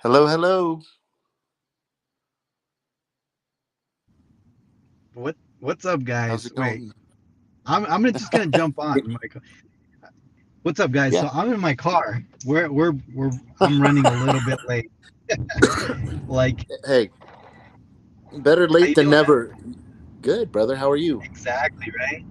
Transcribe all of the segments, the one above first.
Hello, hello. What's up, How's guys? it Wait, going? I'm just gonna jump on, Michael. What's up, guys? Yeah. So I'm in my car. I'm running a little bit late. Like, Hey, better how late you than doing, man? never. Good, brother. How are you? Exactly, right?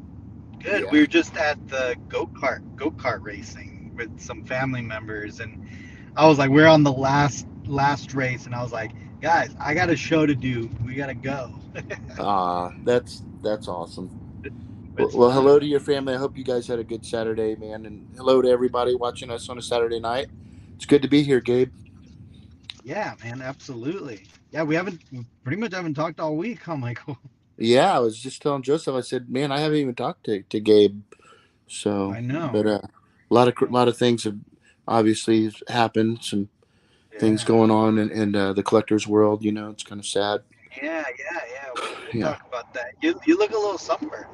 Good. We Yeah. were just at the go kart racing with some family members, and I was like, we're on the last race, and I was like, guys, I got a show to do. We gotta go. That's awesome. Well, It's well, hello fun. to your family. I hope you guys had a good Saturday, man, and hello to everybody watching us on a Saturday night. It's good to be here, Gabe. Yeah, man, absolutely. Yeah, we pretty much haven't talked all week, huh, Michael? Yeah, I was just telling Joseph. I said, man, I haven't even talked to Gabe. So, I know. but a lot of things have obviously happened. Some things Yeah. going on in the collector's world. It's kind of sad. Yeah. We'll Yeah. talk about that. You look a little sunburned.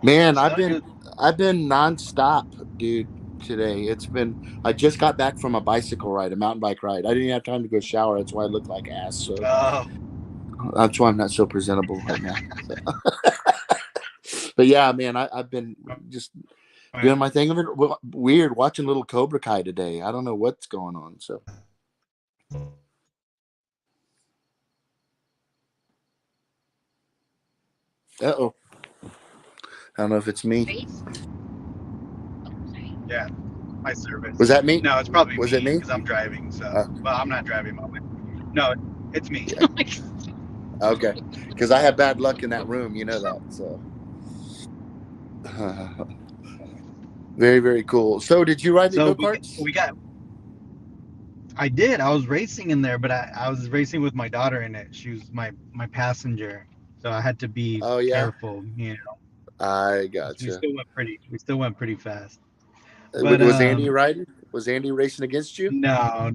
Man, It's not good. I've been nonstop, dude. Today I just got back from a bicycle ride, a mountain bike ride. I didn't even have time to go shower. That's why I look like ass. So Oh, that's why I'm not so presentable right now. So. But yeah, man, I've been just doing my thing. Of it weird watching little Cobra Kai today. I don't know what's going on. So, oh, I don't know if it's me. yeah. My service. Was that me? No, it's probably Was it me me? because I'm driving. So, Uh, well, I'm not driving. No, it's me. yeah. Okay. Because I had bad luck in that room. You know that. So. Very, very cool. So, did you ride the So go we karts? we got. I did. I was racing in there, but I was racing with my daughter in it. She was my passenger, so I had to be Oh yeah, careful. I We gotcha. still went pretty fast. But Was Andy riding? Was Andy racing against you? no.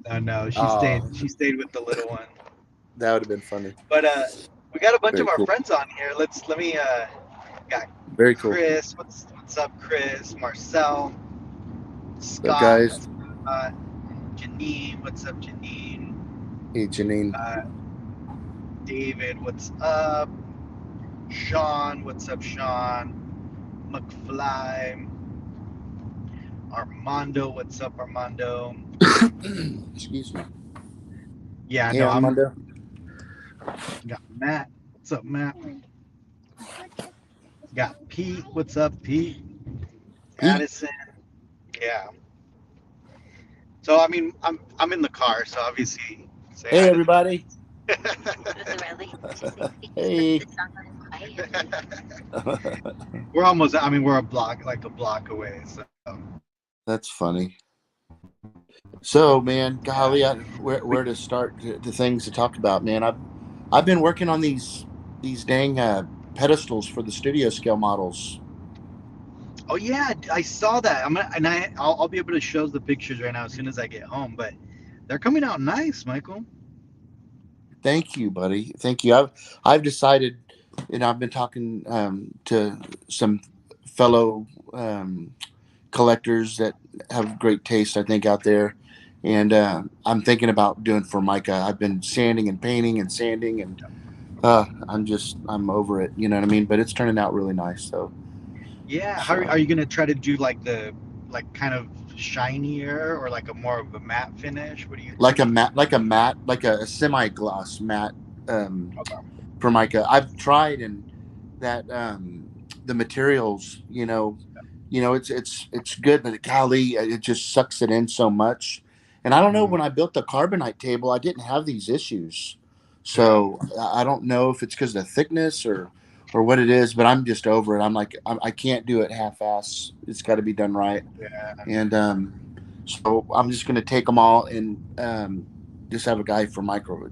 She stayed. Oh, She stayed with the little one. that would have been funny. But we got a bunch of Very our cool. friends on here. Let me got Very cool. Chris. What's up, Chris? Marcel, What's up, Scott, guys? Janine. What's up, Janine? Hey, Janine. Uh, David. What's up? Sean. What's up, Sean? McFly. Armando. What's up, Armando? Excuse me. Yeah, Hey, no, I'm Armando. got Matt. What's up, Matt? Got Pete. What's up, Pete? Pete. Addison. Yeah. So I mean, I'm in the car, so obviously say Hey, hi to the everybody. guys. Hey. We're almost. I mean, we're like a block away. So That's funny. So, man, golly, where to start the things to talk about, man? I've been working on these dang pedestals for the studio scale models. oh yeah, I saw that. I'll be able to show the pictures right now as soon as I get home. But they're coming out nice, Michael. Thank you, buddy. Thank you. I've decided, I've been talking to some fellow collectors that have great taste, I think, out there, and I'm thinking about doing Formica. I've been sanding and painting and sanding, and I'm over it. You know what I mean? But it's turning out really nice. Yeah. How So are you gonna try to do like kind of shinier or like a more of a matte finish? What are you like a thinking? matte, like a semi gloss matte Formica. I've tried and that the materials, it's good, but golly, it just sucks it in so much. And I don't know, Mm, when I built the carbonite table, I didn't have these issues. yeah. So I don't know if it's because of the thickness or what it is, but I'm just over it. I'm like, I can't do it half-ass. It's got to be done right. Yeah. And so I'm just going to take them all and just have a guy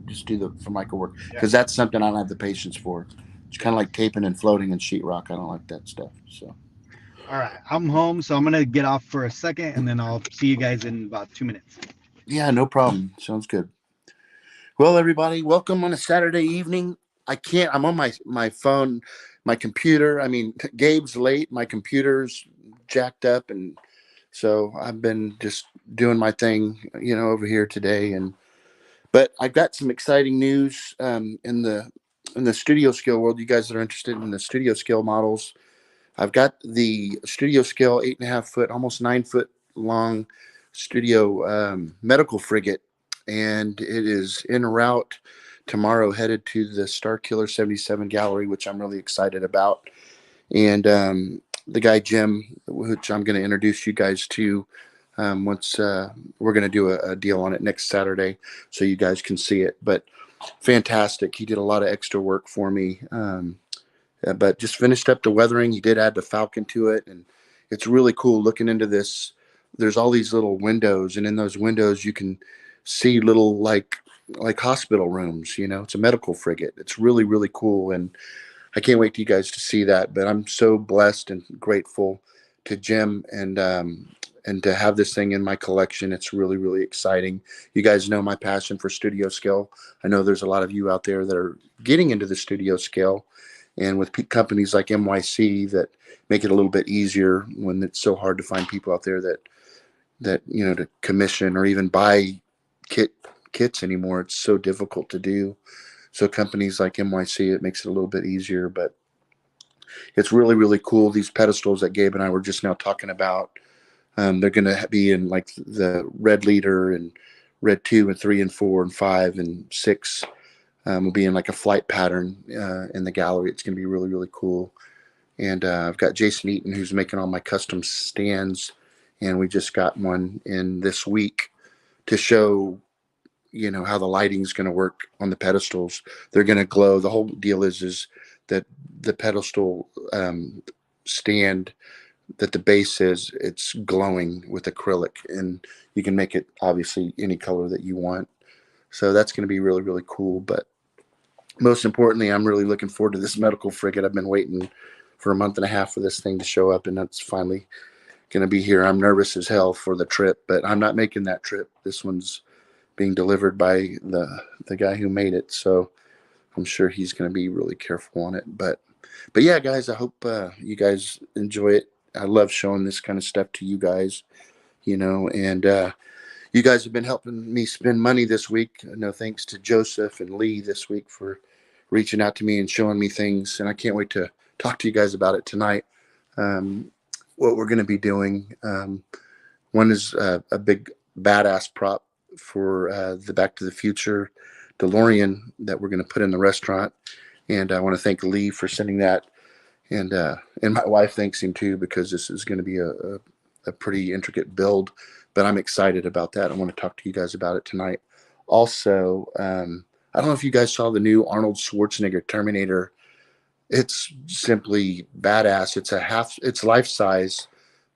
just do the for micro work, Yeah. because that's something I don't have the patience for. It's kind of like taping and floating in sheetrock. I don't like that stuff. So All right. I'm home, so I'm gonna get off for a second, and then I'll see you guys in about 2 minutes. yeah, no problem. Sounds good. Well, everybody, welcome on a Saturday evening. I'm on my phone, my computer. I mean, Gabe's late. My computer's jacked up, and so I've been just doing my thing, over here today. But I've got some exciting news in the studio scale world. You guys that are interested in the studio scale models, I've got the studio scale 8.5 foot, almost 9 foot long studio medical frigate, and it is en route tomorrow, headed to the Star Killer 77 gallery, which I'm really excited about. And the guy Jim, which I'm going to introduce you guys to, once we're going to do a deal on it next Saturday, so you guys can see it. But fantastic, he did a lot of extra work for me. But just finished up the weathering. He did add the Falcon to it, and it's really cool looking into this. There's all these little windows, and in those windows you can see little like hospital rooms. You know, it's a medical frigate. It's really really cool, and I can't wait to you guys to see that. But I'm so blessed and grateful to Jim and to have this thing in my collection. It's really really exciting. You guys know my passion for studio scale. I know there's a lot of you out there that are getting into the studio scale, and with companies like MYC that make it a little bit easier when it's so hard to find people out there that you know, to commission or even buy kits anymore. It's so difficult to do. So companies like MYC, it makes it a little bit easier. But it's really really cool. These pedestals that Gabe and I were just now talking about, they're going to be in like the red leader and red 2 and 3 and 4 and 5 and 6. Will be in like a flight pattern in the gallery. It's going to be really, really cool. And I've got Jason Eaton, who's making all my custom stands. And we just got one in this week to show, you know, how the lighting is going to work on the pedestals. They're going to glow. The whole deal is that the pedestal stand that the base is, it's glowing with acrylic. And you can make it obviously any color that you want. So that's going to be really, really cool. But most importantly, I'm really looking forward to this medical frigate. I've been waiting for a month and a half for this thing to show up, and that's finally going to be here. I'm nervous as hell for the trip, but I'm not making that trip. This one's being delivered by the guy who made it, so I'm sure he's going to be really careful on it. But yeah, guys, I hope you guys enjoy it. I love showing this kind of stuff to you guys, you know, and you guys have been helping me spend money this week. No thanks to Joseph and Lee this week for reaching out to me and showing me things. And I can't wait to talk to you guys about it tonight. What we're going to be doing. One is a big badass prop for the Back to the Future Delorean that we're going to put in the restaurant. And I want to thank Lee for sending that. And my wife thanks him too, because this is going to be a pretty intricate build. But I'm excited about that. I want to talk to you guys about it tonight. Also, I don't know if you guys saw the new Arnold Schwarzenegger Terminator. It's simply badass. It's life-size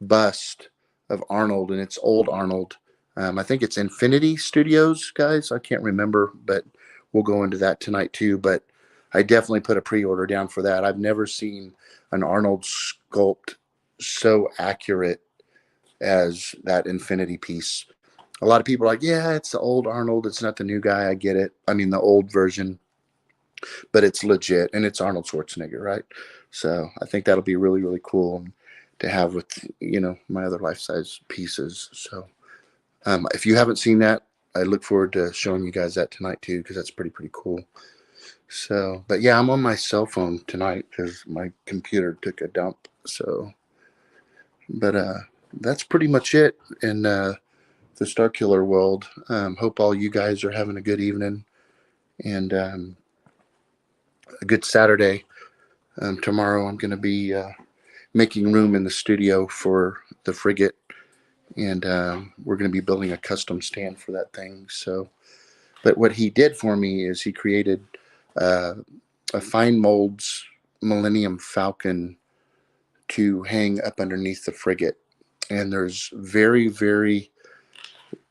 bust of Arnold, and it's old Arnold. I think it's Infinity Studios, guys. I can't remember, but we'll go into that tonight too. But I definitely put a pre-order down for that. I've never seen an Arnold sculpt so accurate as that Infinity piece. A lot of people are like, yeah, it's the old Arnold. It's not the new guy. I get it. I mean, the old version, but it's legit, and it's Arnold Schwarzenegger, right? So I think that'll be really, really cool to have with, you know, my other life-size pieces. So if you haven't seen that, I look forward to showing you guys that tonight too, because that's pretty cool. So, but yeah, I'm on my cell phone tonight because my computer took a dump. So, but that's pretty much it in the Star Killer world. Hope all you guys are having a good evening and a good Saturday. Tomorrow I'm going to be making room in the studio for the frigate, and we're going to be building a custom stand for that thing. So, but what he did for me is he created a fine molds Millennium Falcon to hang up underneath the frigate. And there's very, very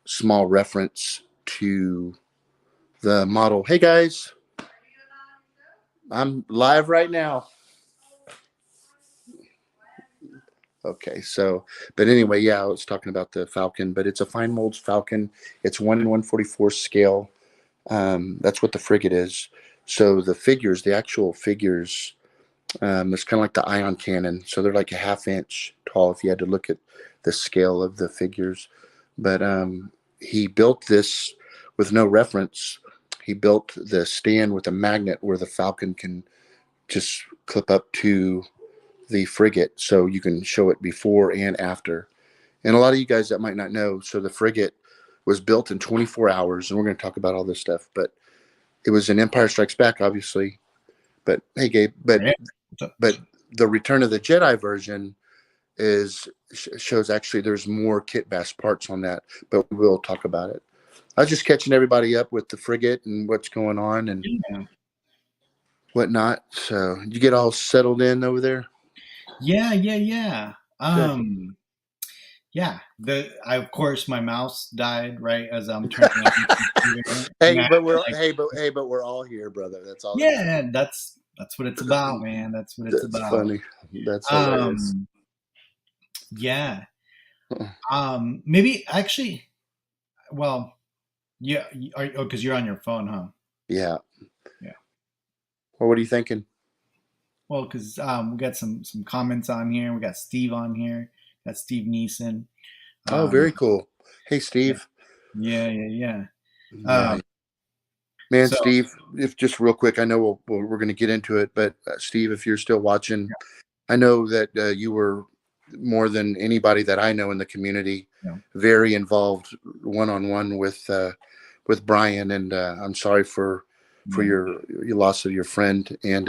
small reference to the model. Hey guys, I'm live right now. Okay, so, but anyway, yeah, I was talking about the Falcon, but it's a fine molds Falcon. It's 1 in 144 scale. That's what the frigate is. So the figures, the actual figures, it's kind of like the ion cannon. So they're like a ½ inch tall if you had to look at the scale of the figures. But he built this with no reference, he built the stand with a magnet where the Falcon can just clip up to the frigate, so you can show it before and after. And a lot of you guys that might not know, so the frigate was built in 24 hours, and we're going to talk about all this stuff, but it was an Empire Strikes Back, obviously. But hey, Gabe, Yeah. but the Return of the Jedi version shows actually there's more kit bash parts on that, but we will talk about it. I was just catching everybody up with the frigate and what's going on and whatnot. So you get all settled in over there? Yeah. Good. Yeah. Of course my mouse died right as I'm turning on the computer. Hey, And but we're like, but we're all here, brother. That's all that matters. yeah, that's what it's about, man. That's what it's That's about. funny. That's hilarious. Yeah. Maybe actually, well, yeah, because you're on your phone, huh? Yeah. Yeah. Well, what are you thinking? Well, because we got some comments on here. We got Steve on here. Got Steve Neeson. Oh, very cool. Hey, Yeah, Steve. yeah. Yeah, man, So Steve. If just real quick, I know we're going to get into it, but Steve, if you're still watching, I know that you were more than anybody that I know in the community, yeah, very involved one on one with Brian, and I'm sorry for yeah, your loss of your friend. And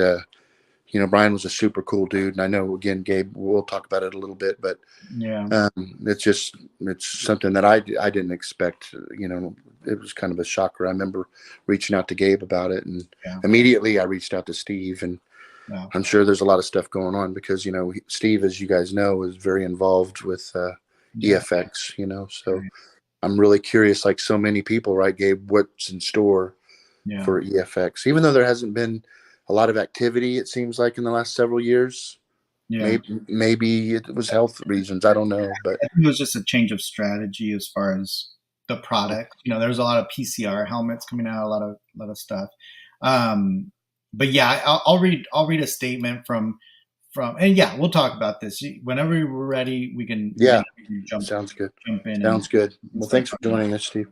Brian was a super cool dude, and I know again, Gabe, we'll talk about it a little bit, but yeah, it's something that I didn't expect. It was kind of a shocker. I remember reaching out to Gabe about it, and yeah, immediately I reached out to Steve, and yeah. I'm sure there's a lot of stuff going on because Steve, as you guys know, is very involved with Yeah. EFX. So I'm really curious, like so many people, right, Gabe? What's in store Yeah. for EFX? Even though there hasn't been a lot of activity, it seems like in the last several years. Yeah. Maybe it was health reasons. I don't know, but I think it was just a change of strategy as far as the product. There's a lot of PCR helmets coming out, a lot of stuff. But yeah, I'll read a statement from, and yeah, we'll talk about this whenever we're ready. We can yeah, jump sounds good. in and Sounds good. Well, start thanks for talking about joining us, Steve.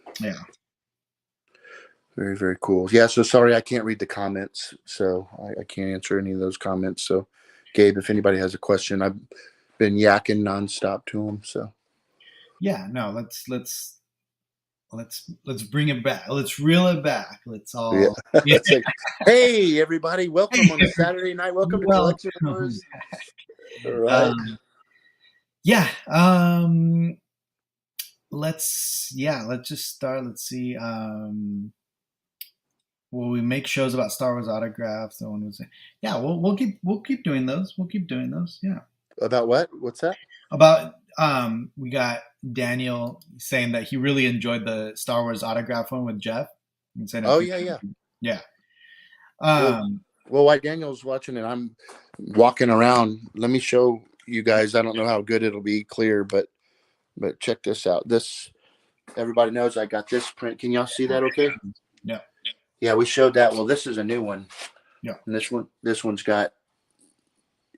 it. Yeah. Very, very cool. Yeah, so sorry I can't read the comments, so I can't answer any of those comments. So, Gabe, if anybody has a question, I've been yakking nonstop to them. So, Yeah, no, let's bring it back. Let's reel it back. Let's yeah, all yeah. it's like, hey, everybody, welcome on a Saturday night. Welcome to Collection Welcome Wars. back. All right. Yeah. Let's just start. Let's see. Will we make shows about Star Wars autographs? No one was. Yeah, we'll keep doing those. We'll keep doing those. Yeah. About what? What's that? About we got Daniel saying that he really enjoyed the Star Wars autograph one with Jeff. And saying Oh, yeah. yeah. Well, Um, while Daniel's watching and I'm walking around, let me show you guys. I don't know how good it'll be clear, but check this out. This everybody knows I got this print. Can y'all see that? Okay. yeah. Yeah, we showed that. Well, this is a new one. Yeah. And this one's got.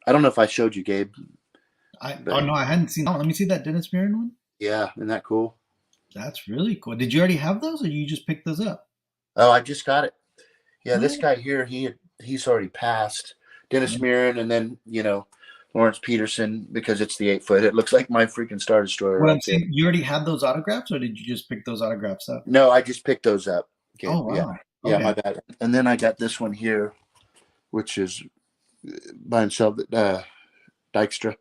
I don't know if I showed you, Gabe. Oh no, I hadn't seen that one. Let me see that Dennis Mirren one. Yeah, isn't that cool? That's really cool. Did you already have those, or you just picked those up? Oh, I just got it. Yeah, Oh, this guy here, he's already passed. Dennis Mirren, and then Lawrence Peterson, because it's the 8 foot. It looks like my freaking Star Destroyer what I'm right there. saying, you already had those autographs, or did you just pick those autographs up? No, I just picked those up. Okay, Oh wow. Yeah, Okay. my bad. And then I got this one here, which is by himself, Dykstra.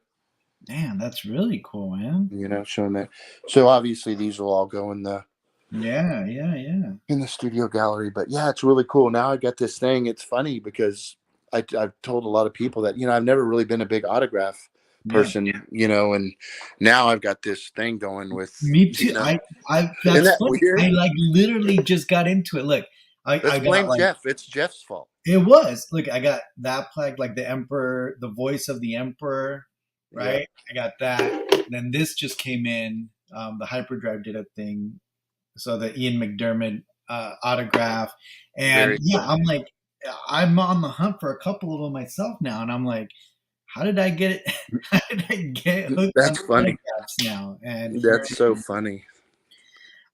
Man, that's really cool, man. Showing that. So obviously these will all go in the Yeah. in the studio gallery. But yeah, it's really cool. Now I got this thing. It's funny because I've told a lot of people that I've never really been a big autograph person, and now I've got this thing going with Me too. I Isn't that's that funny. weird? I like literally just got into it. Look, I Let's got blame like Jeff. It's Jeff's fault. it was. Look, I got that plaque, like the Emperor, the voice of the Emperor, right? I got that. And then this just came in. The Hyperdrive did a thing. So the Ian McDermott autograph. And Very yeah, cool. I'm like, I'm on the hunt for a couple of them myself now. And I'm like, how did I get it? How did I get hooked on That's funny. autographs now? And here, That's so funny.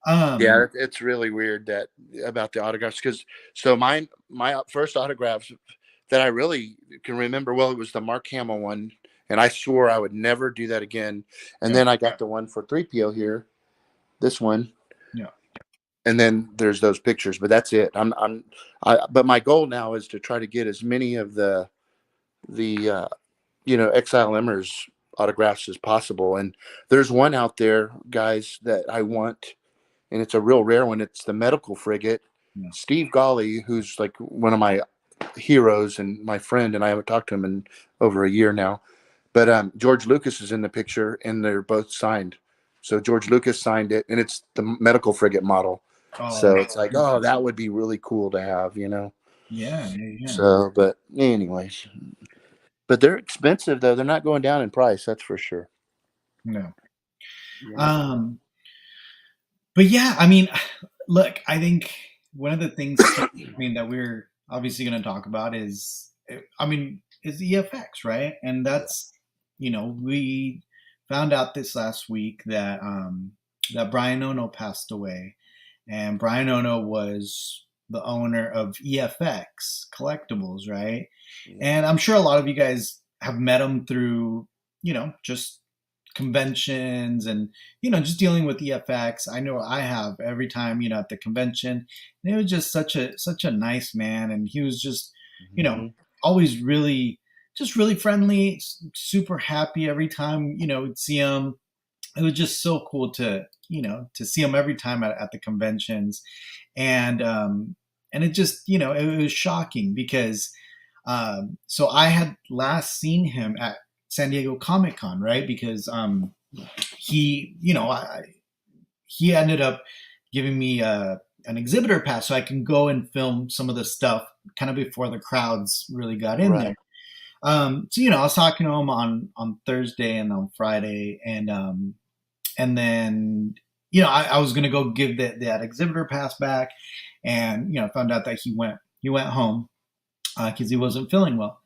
Yeah, it's really weird that about the autographs because so my first autographs that I really can remember well it was the Mark Hamill one, and I swore I would never do that again. And Yeah. then I got the one for 3PO here, this one, Yeah. and then there's those pictures, but that's it. But my goal now is to try to get as many of the Exile Emmers autographs as possible. And there's one out there, guys, that I want, and it's a real rare one. It's the medical frigate. Yeah. Steve Golly, who's like one of my heroes and my friend, and I haven't talked to him in over a year now. But George Lucas is in the picture, and they're both signed. So George Lucas signed it, and it's the medical frigate model. So it's like, oh, that would be really cool to have, Yeah, yeah. So, but anyways, but they're expensive though. They're not going down in price, that's for sure. No. Yeah. But yeah, I mean, look, I think one of the things that we're obviously going to talk about is EFX, right? And that's, we found out this last week that that Brian Ono passed away, and Brian Ono was the owner of EFX Collectibles, right? And I'm sure a lot of you guys have met him through, just conventions and, just dealing with EFX. I know I have every time, at the convention. And it was just such a nice man. And he was just, always really friendly, super happy every time, we'd see him. It was just so cool to see him every time at the conventions. And it just, it was shocking because so I had last seen him at San Diego Comic-Con, right? Because he, he ended up giving me an exhibitor pass so I can go and film some of the stuff kind of before the crowds really got in there. So I was talking to him on Thursday and on Friday, and then I was gonna go give that exhibitor pass back, and found out that he went home because he wasn't feeling well.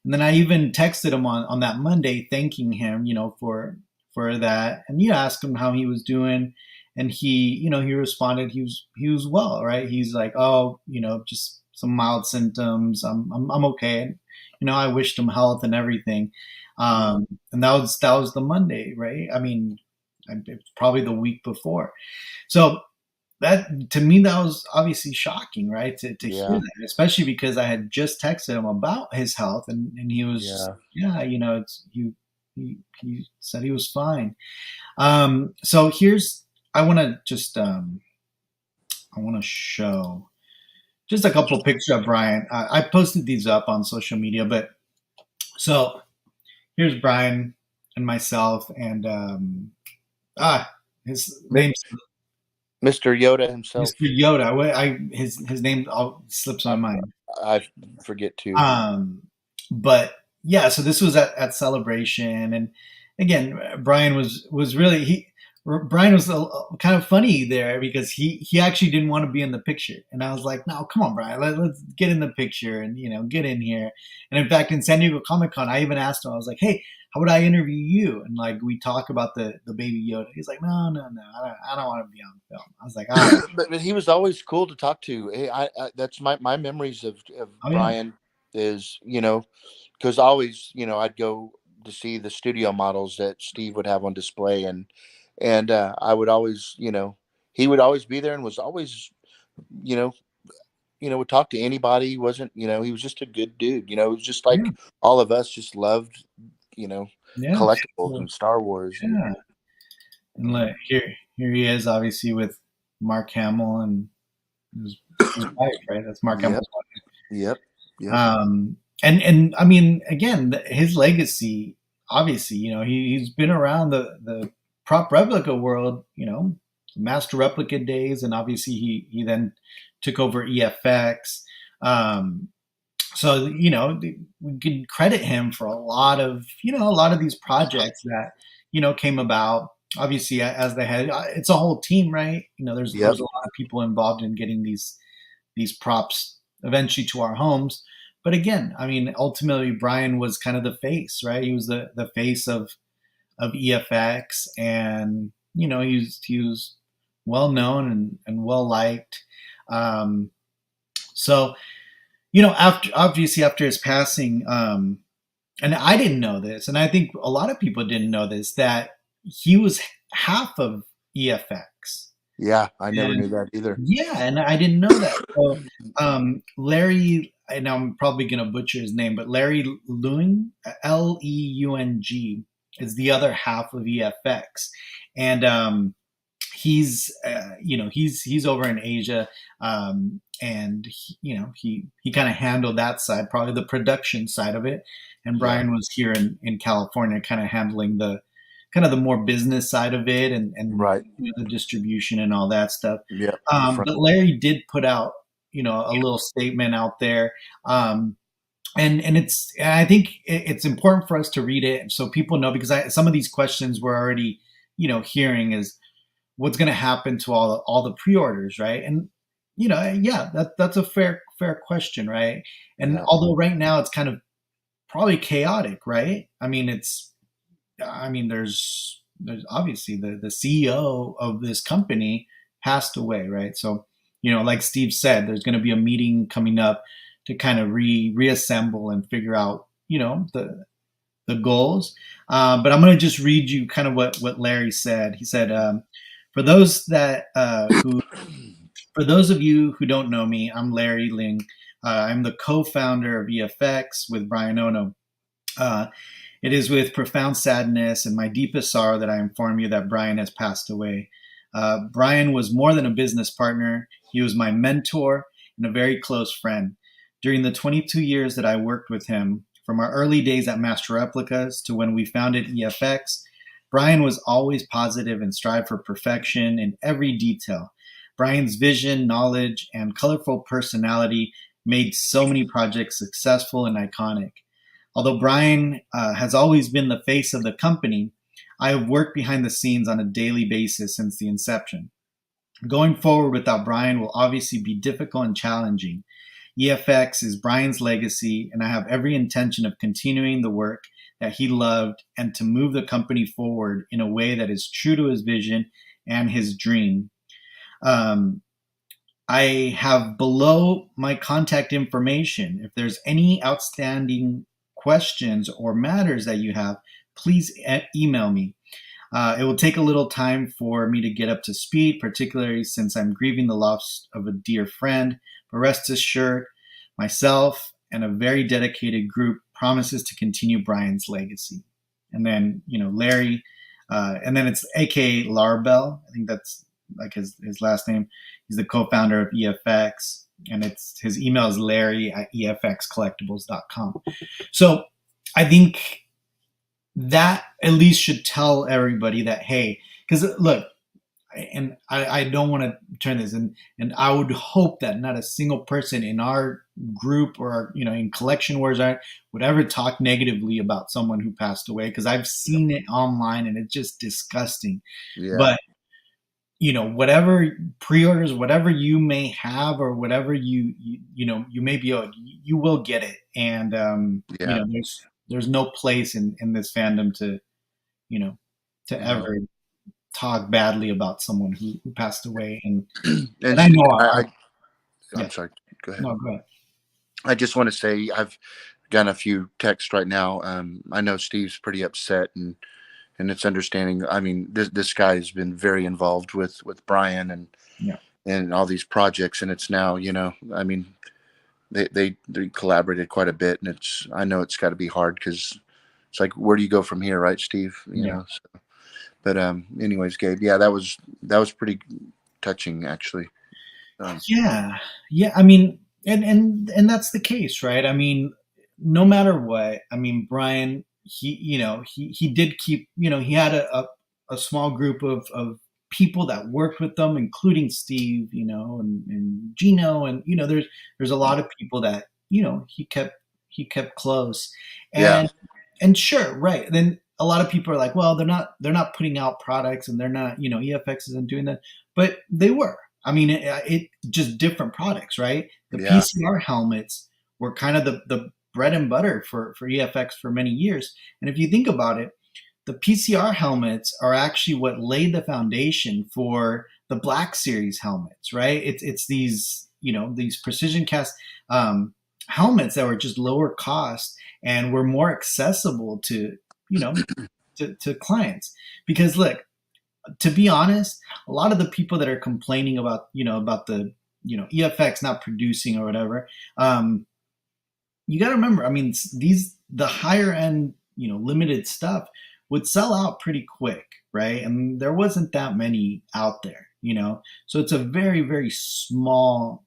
And then I even texted him on that Monday, thanking him, for that, and asked him how he was doing, and he responded he was well, right? He's like, oh, just some mild symptoms. I'm okay. And, I wished him health and everything. And that was the Monday, right? I mean, it's probably the week before. So that, to me, that was obviously shocking, right? To hear that, especially because I had just texted him about his health, and he was, he said he was fine. So I want to just, I want to show just a couple pictures of Brian. I posted these up on social media, but so here's Brian and myself, and his name's Mr. Yoda himself. Mr. Yoda. His name slips my mind. I forget too. But yeah, so this was at Celebration, and again, Brian was really Brian was kind of funny there because he actually didn't want to be in the picture, and I was like, no, come on, Brian, let's get in the picture and get in here. And in fact, in San Diego Comic-Con, I even asked him, I was like, hey, how would I interview you? And like we talk about the baby Yoda. He's like, no, I don't want to be on film. I was like, all right. but he was always cool to talk to. Hey, I that's my memories of Brian is because always I'd go to see the studio models that Steve would have on display, and I would always he would always be there and was always would talk to anybody. He wasn't he was just a good dude. It was just like all of us just loved collectibles and Star Wars. And like here he is, obviously with Mark Hamill and his wife, right? That's Mark Hamill's wife. Yep. And I mean, again, his legacy, obviously, he's been around the prop replica world, master replica days, and obviously he then took over EFX. So we can credit him for a lot of these projects that came about. Obviously, as the head, it's a whole team, right? There's a lot of people involved in getting these props eventually to our homes. But again, I mean, ultimately, Brian was kind of the face, right? He was the face of EFX, and he was well known and well liked. Um, so, you know, after his passing, and I didn't know this, and I think a lot of people didn't know this, that he was half of EFX. Yeah, I never And knew that either. yeah, and I didn't know that. So, Larry, and I'm probably going to butcher his name, but Larry Leung, Leung, is the other half of EFX, and he's he's over in Asia, and he kind of handled that side, probably the production side of it, and Yeah. Brian was here in California, kind of handling the kind of the more business side of it, and Right. the distribution and all that stuff. Yeah. The front. But Larry did put out a little statement out there. And I think it's important for us to read it so people know, because some of these questions we're already hearing is what's going to happen to all the pre-orders, right? And yeah, that's a fair question, right? And Yeah. although right now it's kind of probably chaotic, right? There's obviously the CEO of this company passed away, right? So like Steve said, there's going to be a meeting coming up to kind of reassemble and figure out the goals. But I'm going to just read you kind of what Larry said. He said, for those for those of you who don't know me, I'm Larry Ling. I'm the co-founder of EFX with Brian Ono. It is with profound sadness and my deepest sorrow that I inform you that Brian has passed away. Brian was more than a business partner. He was my mentor and a very close friend. During the 22 years that I worked with him, from our early days at Master Replicas to when we founded EFX, Brian was always positive and strived for perfection in every detail. Brian's vision, knowledge, and colorful personality made so many projects successful and iconic. Although Brian has always been the face of the company, I have worked behind the scenes on a daily basis since the inception. Going forward without Brian will obviously be difficult and challenging. EFX is Brian's legacy, and I have every intention of continuing the work that he loved and to move the company forward in a way that is true to his vision and his dream. I have below my contact information. If there's any outstanding questions or matters that you have, please email me. It will take a little time for me to get up to speed, particularly since I'm grieving the loss of a dear friend. But rest assured, myself and a very dedicated group promises to continue Brian's legacy. And then, Larry, and then it's AKA Larbell. I think that's like his last name. He's the co-founder of EFX, and his email is larry@efxcollectibles.com. So I think that at least should tell everybody that, hey, because look, and I don't want to turn this, and I would hope that not a single person in our group or in Collection Wars would ever talk negatively about someone who passed away, because I've seen it online and it's just disgusting. Yeah. But whatever pre-orders, whatever you may have, or whatever you may be owed, you will get it. And there's no place in this fandom to ever talk badly about someone who passed away. And I know I'm sorry. Go ahead. No, go ahead. I just want to say I've gotten a few texts right now. I know Steve's pretty upset, and it's understanding. I mean, this guy has been very involved with Brian and all these projects, and it's now, I mean, they collaborated quite a bit, and I know it's got to be hard, because it's like, where do you go from here, right, Steve? You know. So, but anyways, Gabe, yeah, that was pretty touching, actually. Yeah. I mean, and that's the case, right? I mean, no matter what, I mean, Brian, he did keep, he had a small group of people that worked with them, including Steve, and Gino, and there's a lot of people that he kept close, and sure, right. Then a lot of people are like, well, they're not putting out products, and they're not, EFX isn't doing that, but they were. I mean, it just different products, right? The PCR helmets were kind of the bread and butter for EFX for many years. And if you think about it, the PCR helmets are actually what laid the foundation for the Black Series helmets, right? It's these, these precision cast helmets that were just lower cost and were more accessible to, to clients. Because look, to be honest, a lot of the people that are complaining about, about the, EFX not producing or whatever, you got to remember, I mean, the higher end, limited stuff would sell out pretty quick, right? And there wasn't that many out there, so it's a very, very small,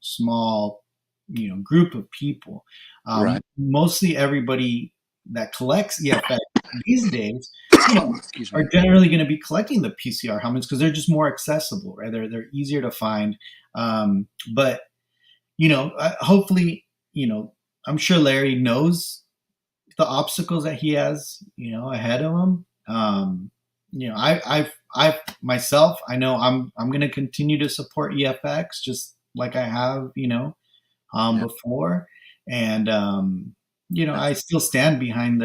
group of people. Right. Mostly everybody that collects EFX these days, Excuse are me. generally going to be collecting the PCR helmets because they're just more accessible, right? They're easier to find. But hopefully, I'm sure Larry knows the obstacles that he has, ahead of him. I myself, I know I'm going to continue to support EFX just like I have, before, and I still stand behind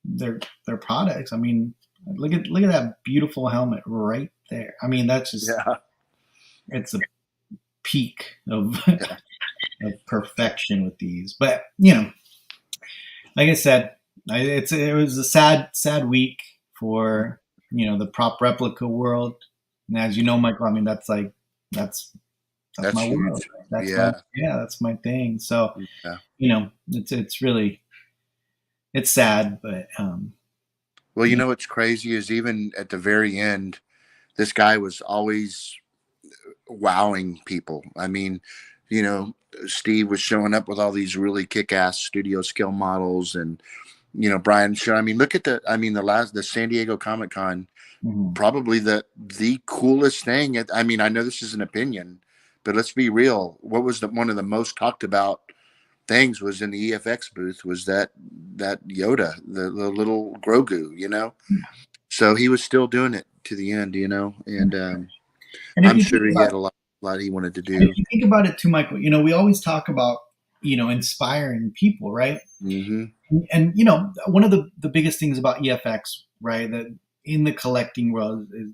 their products. I mean, look at that beautiful helmet right there. I mean, that's just it's a peak of of perfection with these. But like I said, it was a sad week for the prop replica world. And as you know, Michael, I mean that's my huge. world. That's my thing. So it's really sad, but well, what's crazy is even at the very end, this guy was always wowing people. I mean, Steve was showing up with all these really kick-ass studio scale models, and Brian showed. I mean, look at the San Diego Comic Con, probably the coolest thing. I mean, I know this is an opinion, but let's be real. What was one of the most talked about things was in the EFX booth was that Yoda, the little Grogu, So he was still doing it to the end, and I'm sure he had a lot he wanted to do. If you think about it too, Michael, we always talk about, inspiring people, right? Mm-hmm. And one of the biggest things about EFX, right, that in the collecting world is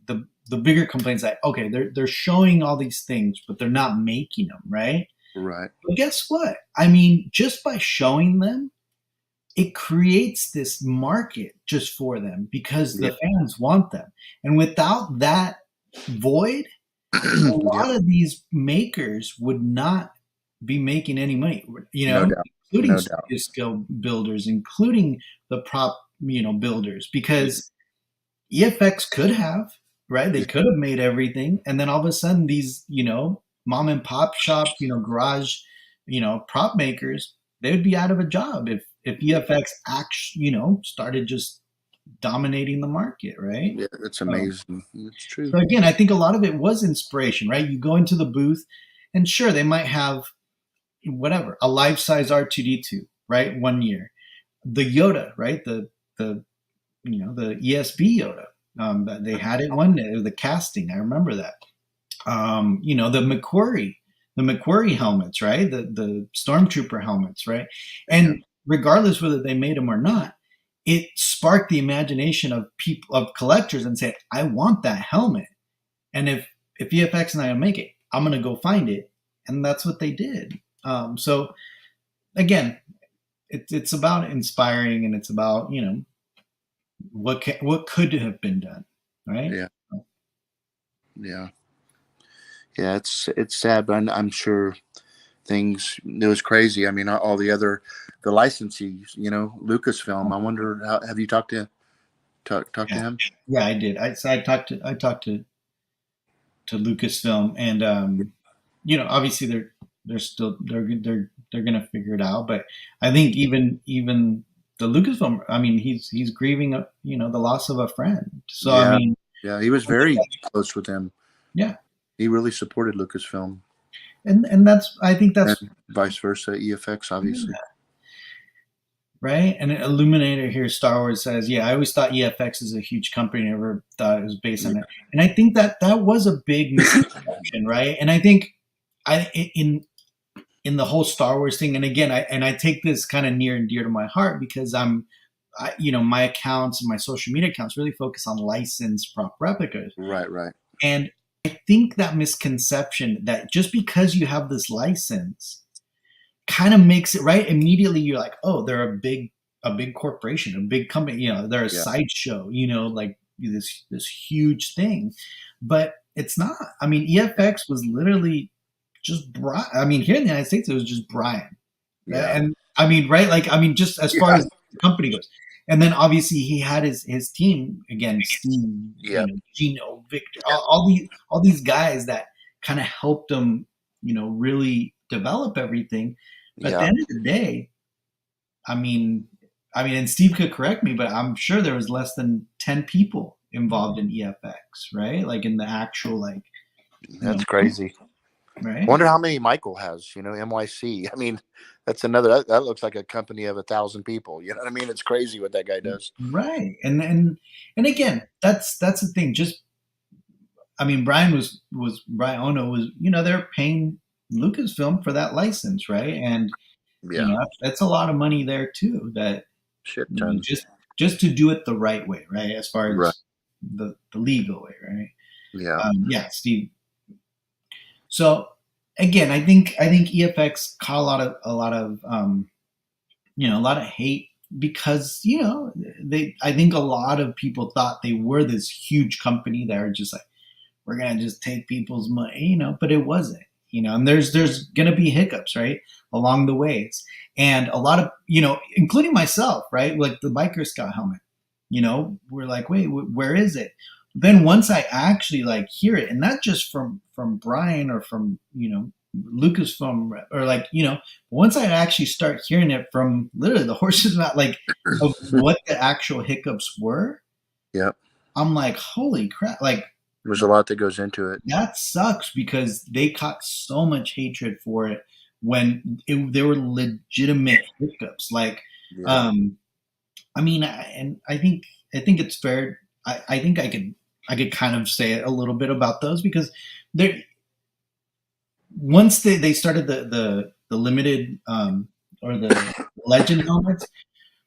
the bigger complaints that, okay, they're showing all these things, but they're not making them, right? Right. But guess what? I mean, just by showing them, it creates this market just for them because the fans want them. And without that void, a lot of these makers would not be making any money, including studio scale builders, including the prop, builders, because EFX could have, right? They could have made everything. And then all of a sudden these, mom and pop shop, garage, prop makers, they would be out of a job if EFX actually, started just dominating the market, right? Yeah, that's amazing. That's true. So again, I think a lot of it was inspiration, right? You go into the booth and sure, they might have whatever, a life-size R2D2, right? 1 year. The Yoda, right? The ESB Yoda. They had it one day, the casting. I remember that. The McQuarrie helmets, right? The Stormtrooper helmets, right? And regardless whether they made them or not, it sparked the imagination of people, of collectors, and said, I want that helmet. And if EFX and I make it, I'm going to go find it. And that's what they did. So again, it's about inspiring, and it's about, what could have been done. Right. Yeah. It's sad, but I'm sure it was crazy. I mean, all the licensees, Lucasfilm. I wonder have you talked to him? Yeah, I did. I talked to Lucasfilm, and obviously they're still they're gonna figure it out. But I think even the Lucasfilm, I mean, he's grieving, the loss of a friend. So I mean, he was very close with him. Yeah, he really supported Lucasfilm. And I think that's and vice versa, EFX, obviously. Yeah. Right? And Illuminator here, Star Wars says, I always thought EFX is a huge company. I never thought it was based on it. And I think that was a big misconception, right? And I think in the whole Star Wars thing, and again, I take this kind of near and dear to my heart because my accounts and my social media accounts really focus on licensed prop replicas. Right. And think that misconception that just because you have this license kind of makes it right immediately. You're like, oh, they're a big corporation, a big company. You know, they're a Yeah. sideshow. You know, like this huge thing, but it's not. I mean, EFX was literally just Brian. I mean, here in the United States, it was just Brian. Yeah. And I mean, right? Like, I mean, just as far Yeah. as the company goes. And then obviously he had his team again, Steve, Yeah. Gino, Victor, Yeah. all these guys that kind of helped him, really develop everything. But at the Yeah. end of the day, I mean, and Steve could correct me, but I'm sure there was less than 10 people involved in EFX, right? Like in the actual, like, That's crazy. right? Wonder how many Michael has, MYC. I mean, that's another, that looks like a company of 1,000 people. You know what I mean? It's crazy what that guy does. Right. And again, that's the thing. Just, I mean, Brian Ono was, they're paying Lucasfilm for that license, right? And Yeah. that's a lot of money there too. That Shit ton. just to do it the right way, right? As far Right. as the legal way, right? Yeah. Yeah, Steve. So again, I think EFX caught a lot of a lot of hate because I think a lot of people thought they were this huge company that are just like, we're gonna just take people's money, but it wasn't, and there's gonna be hiccups, right, along the ways, and a lot of, including myself, right, like the biker scout helmet, we're like, wait, where is it? Then once I actually like hear it, and not just from Brian or from Lucasfilm, or like, once I actually start hearing it from literally the horse's mouth, like of what the actual hiccups were, Yep. I'm like, holy crap, like There's a lot that goes into it. that sucks because they caught so much hatred for it when there were legitimate hiccups. Like, Yeah. I mean, and I think it's fair. I think I could kind of say a little bit about those because they're once they started the limited or the legend helmets,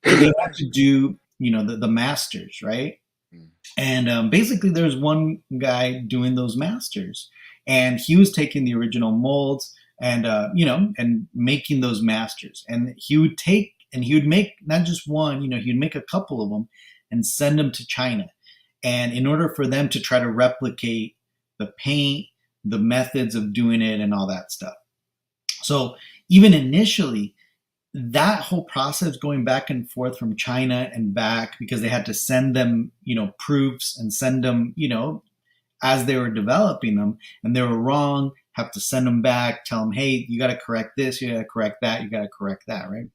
they had to do the masters, right? And basically, there's one guy doing those masters, and he was taking the original molds and and making those masters. And he would take and he would make not just one, he'd make a couple of them and send them to China. And in order for them to try to replicate the paint, the methods of doing it, and all that stuff. So even initially, that whole process going back and forth from China and back because they had to send them, proofs and send them, as they were developing them, and they were wrong, have to send them back, tell them, hey, you got to correct this, you got to correct that, you got to correct that, right?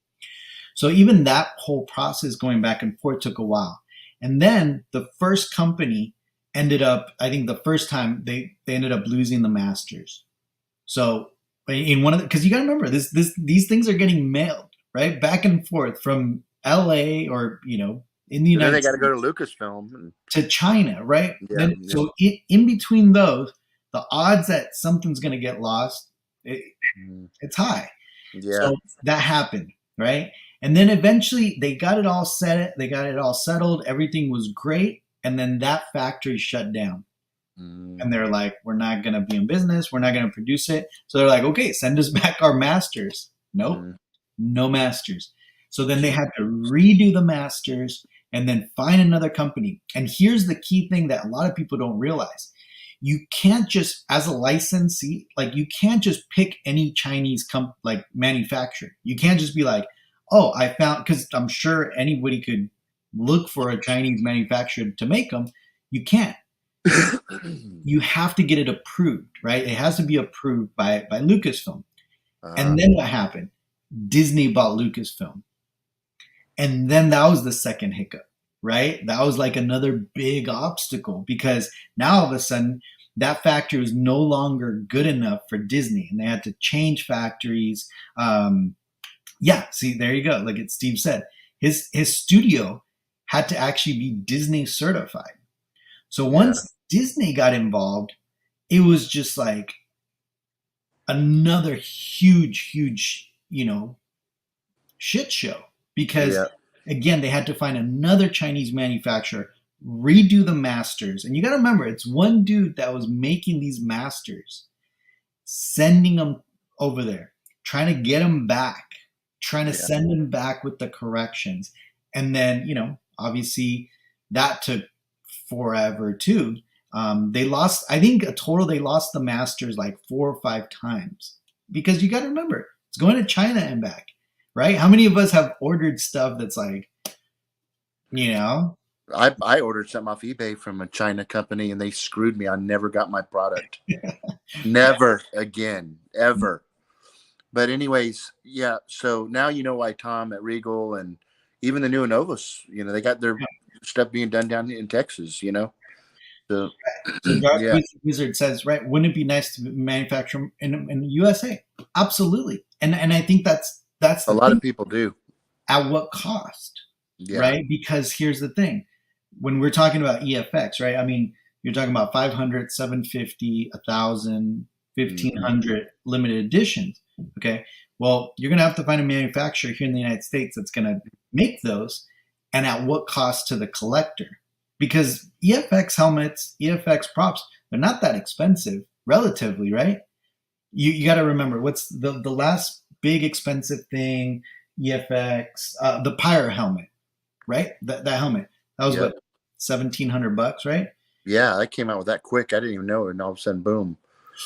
So even that whole process going back and forth took a while. And then the first company ended up, I think the first time they ended up losing the masters. So in one of the, because you got to remember these things are getting mailed right back and forth from LA or in the United States. Then they got to go to Lucasfilm to China, right? Yeah, then, yeah. So in between those, the odds that something's going to get lost, it's high. Yeah. So that happened, right? And then eventually they got it all set. They got it all settled. Everything was great. And then that factory shut down. And they're like, we're not going to be in business. We're not going to produce it. So they're like, okay, send us back our masters. Nope, no masters. So then they had to redo the masters and then find another company. And here's the key thing that a lot of people don't realize. You can't just, as a licensee, like you can't just pick any Chinese manufacturer. You can't just be like, oh, I found, because I'm sure anybody could look for a Chinese manufacturer to make them. You can't. You have to get it approved, right? It has to be approved by Lucasfilm. And then what happened? Disney bought Lucasfilm. And then that was the second hiccup, right? That was like another big obstacle because now all of a sudden that factory was no longer good enough for Disney and they had to change factories. Yeah, see, there you go. Like Steve said, his studio had to actually be Disney certified. So once Disney got involved, it was just like another huge, shit show because again, they had to find another Chinese manufacturer redo the masters. And you got to remember, it's one dude that was making these masters, sending them over there, trying to get them back, trying to send them back with the corrections. And then, obviously that took forever too. They lost, I think they lost the masters like 4 or 5 times, because you got to remember, it's going to China and back, right? How many of us have ordered stuff that's like, I ordered something off eBay from a China company and they screwed me. I never got my product. Never again, ever. But anyways, yeah. So now you know why Tom at Regal and even the new Novus, they got their stuff being done down in Texas, So, So Dark yeah. Wizard says, right, wouldn't it be nice to manufacture in the USA? Absolutely. And I think that's a lot of people do. At what cost? Yeah. Right? Because here's the thing. When we're talking about EFX, right? I mean, you're talking about 500, 750, 1,000, 1,500 limited editions. Okay. Well, you're going to have to find a manufacturer here in the United States that's going to make those, and at what cost to the collector? Because EFX helmets, EFX props, they're not that expensive relatively, right? You got to remember, what's the last big expensive thing? EFX, the Pyre helmet, right? That helmet. That was what, $1,700, right? Yeah, I came out with that quick. I didn't even know it, and all of a sudden, boom.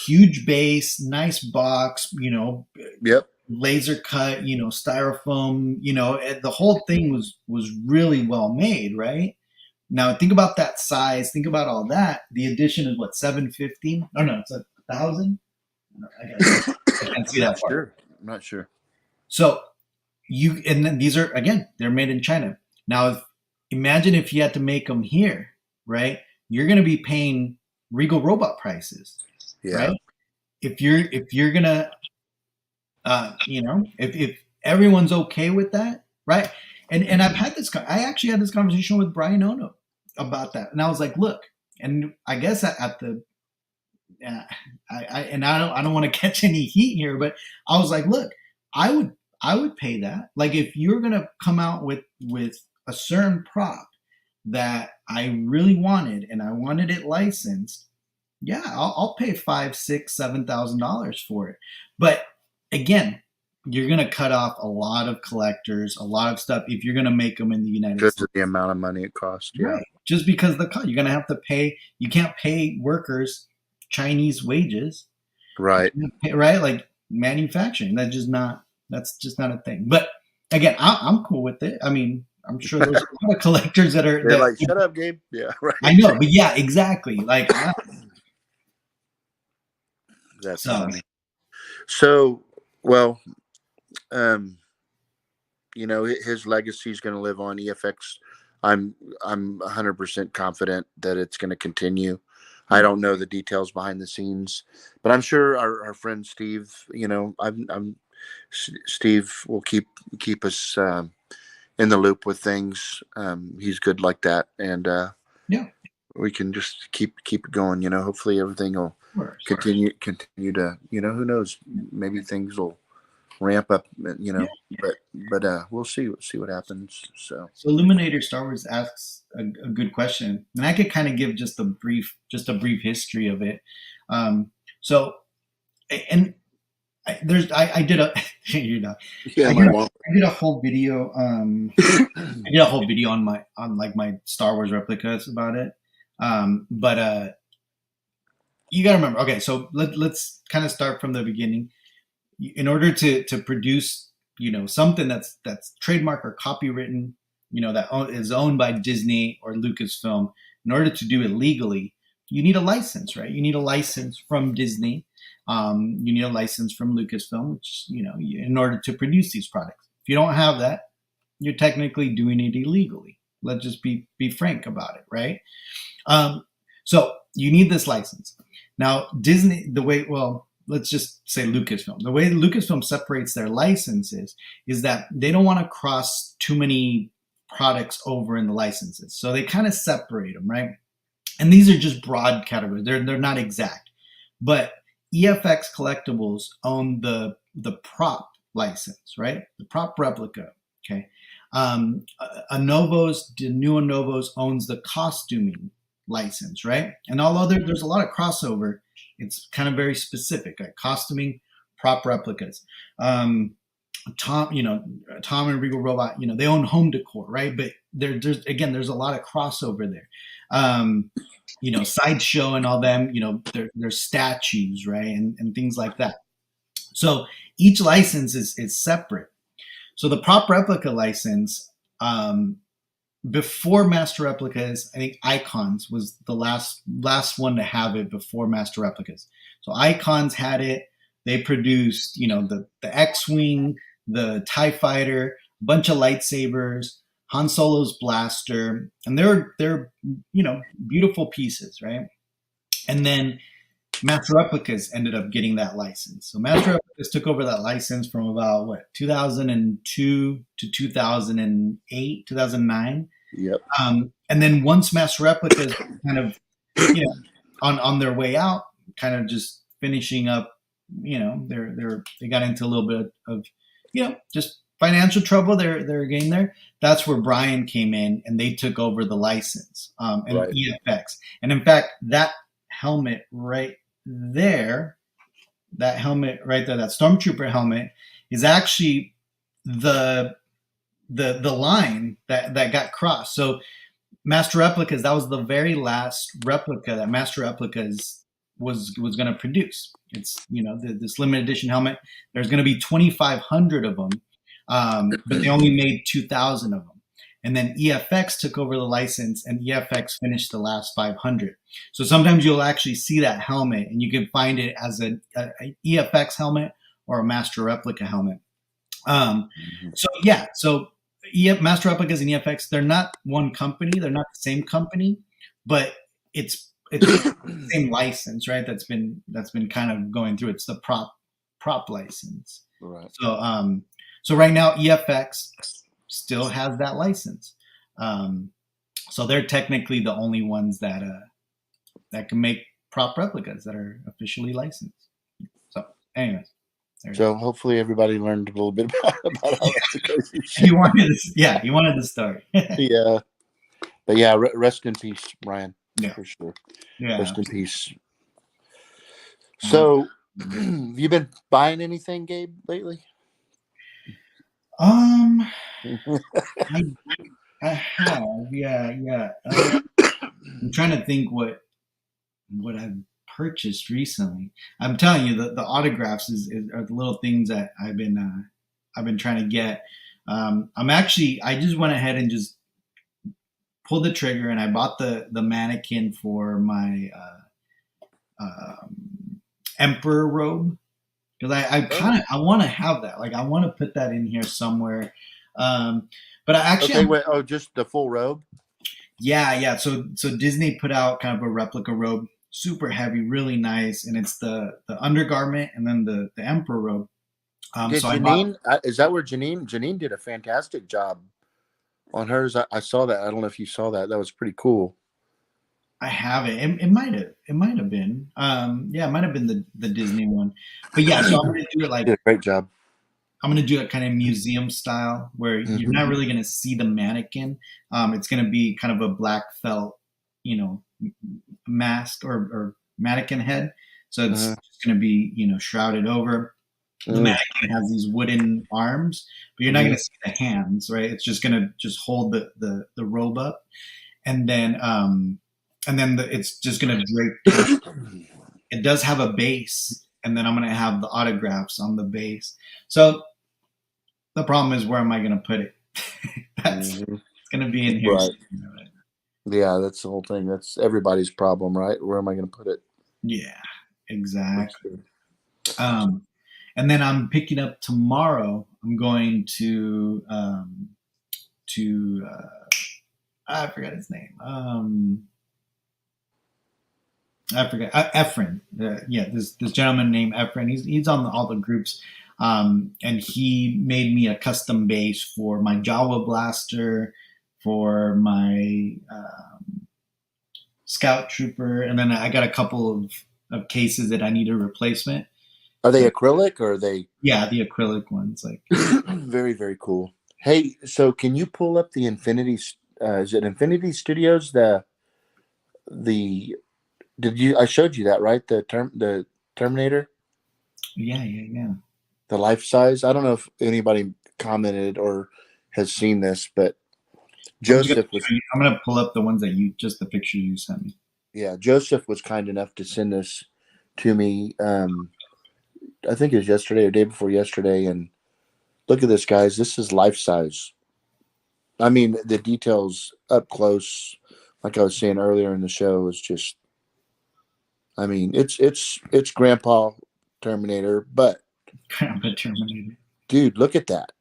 Huge base, nice box, Yep. laser cut, styrofoam, the whole thing was really well made, right? Now think about that size, think about all that. The edition is what, 750? Oh no, it's 1,000. I can't see that far. Sure. I'm not sure. So and then these are, again, they're made in China. Now imagine if you had to make them here, right? You're going to be paying Regal Robot prices, right? If you're gonna, if everyone's okay with that, right? And I've had I actually had this conversation with Brian Ono about that, and I was like, look, and I guess at the, I don't want to catch any heat here, but I was like, look, I would pay that. Like, if you're gonna come out with a certain prop that I really wanted and I wanted it licensed, yeah, I'll pay $5,000, $6,000, $7,000 for it. But again, you're going to cut off a lot of collectors, a lot of stuff if you're going to make them in the United States. Just the amount of money it costs. Yeah. Right. Just because you're going to have to pay, you can't pay workers Chinese wages. Right. Right. Like manufacturing. That's just not a thing. But again, I'm cool with it. I mean, I'm sure there's a lot of collectors they're like, shut up, Gabe. Yeah. Right. I know, but yeah, exactly. Like, that's funny. So, well, his legacy is going to live on. EFX, I'm 100% confident that it's going to continue. I don't know the details behind the scenes, but I'm sure our friend Steve, Steve will keep us in the loop with things. He's good like that, and we can just keep it going. Hopefully everything will continue to, who knows, maybe things will ramp up, but we'll see what happens. So Illuminator Star Wars asks a good question, and I could kind of give just a brief history of it. I did a I did a whole video I did a whole video on my Star Wars replicas about it, but you gotta remember, okay, so let's kind of start from the beginning. In order to produce something that's trademark or copywritten, that is owned by Disney or Lucasfilm, in order to do it legally, you need a license, right? You need a license from Disney. You need a license from Lucasfilm, which, in order to produce these products. If you don't have that, you're technically doing it illegally. Let's just be frank about it, right? So you need this license. Now, Disney, let's just say Lucasfilm. The way Lucasfilm separates their licenses is that they don't want to cross too many products over in the licenses. So they kind of separate them, right? And these are just broad categories. They're not exact. But EFX Collectibles own the prop license, right? The prop replica, okay? New Novos owns the costuming license, right? And there's a lot of crossover. It's kind of very specific, like costuming, prop replicas. Tom and Regal Robot, they own home decor, right? But there's a lot of crossover there. Sideshow and all them, they're statues, right? And things like that. So each license is separate. So the prop replica license, before Master Replicas, I think Icons was the last one to have it before Master Replicas. So Icons had it. They produced, the X-Wing, the TIE Fighter, a bunch of lightsabers, Han Solo's blaster, and they're beautiful pieces, right? And then Master Replicas ended up getting that license. So Master Replicas took over that license from about 2002 to 2008, 2009. Yep. And then once Master Replicas kind of, on their way out, kind of just finishing up, they got into a little bit of, just financial trouble. They're getting there. That's where Brian came in and they took over the license, and right. EFX. And in fact, that helmet right there, that Stormtrooper helmet is actually the line that got crossed. So Master Replicas, that was the very last replica that Master Replicas was going to produce. It's, this limited edition helmet. There's going to be 2,500 of them, but they only made 2,000 of them. And then EFX took over the license, and EFX finished the last 500. So sometimes you'll actually see that helmet, and you can find it as a EFX helmet or a Master Replica helmet. So Master Replicas and EFX, they're not one company. They're not the same company, but it's the same license, right? That's been kind of going through. It's the prop license. Right. So right now EFX still has that license. So they're technically the only ones that can make prop replicas that are officially licensed. So anyways. So hopefully everybody learned a little bit about all that crazy shit. He wanted the story. Yeah. But yeah, rest in peace, Brian. Yeah. For sure. Yeah. Rest in peace. So have you been buying anything, Gabe, lately? I have, yeah. I'm trying to think what I've purchased recently. I'm telling you, the autographs are the little things that I've been trying to get. I just went ahead and just pulled the trigger, and I bought the mannequin for my Emperor robe. Because I want to have that. Like, I want to put that in here somewhere. But I actually just the full robe. Yeah. So Disney put out kind of a replica robe, super heavy, really nice, and it's the undergarment and then the Emperor robe. Is that where Janine did a fantastic job on hers? I saw that. I don't know if you saw that. That was pretty cool. I have it. It might have been. It might have been the Disney one. But yeah, so I'm gonna do it like. You did a great job. I'm gonna do it kind of museum style, where you're not really gonna see the mannequin. It's gonna be kind of a black felt, mask or mannequin head. So it's just gonna be shrouded over. The mannequin has these wooden arms, but you're not gonna see the hands, right? It's just gonna hold the robe up, and then it's just going to drape. It does have a base, and then I'm going to have the autographs on the base. So the problem is, where am I going to put it? It's going to be in here. Right. Yeah, that's the whole thing. That's everybody's problem, right? Where am I going to put it? Yeah, exactly. And then I'm picking up tomorrow. I'm going to I forgot his name. I forget. Efren. This gentleman named Efren. He's on all the groups, and he made me a custom base for my Jawa blaster, for my Scout Trooper, and then I got a couple of cases that I need a replacement. Are they acrylic or are they? Yeah, the acrylic ones. Like very, very cool. Hey, so can you pull up the Infinity? Is it Infinity Studios? The did you? I showed you that, right? The Terminator, Yeah, yeah, yeah. the life size. I don't know if anybody commented or has seen this, but I'm just gonna Joseph was I'm gonna pull up the ones that just the pictures you sent me. yeah Joseph was kind enough to send this to me. I think it was yesterday or day before yesterday, and look at this, guys. This is life size. I mean, the details up close, like I was saying earlier in the show, is just. I mean, it's Grandpa Terminator, but Grandpa Terminator. dude, look at that.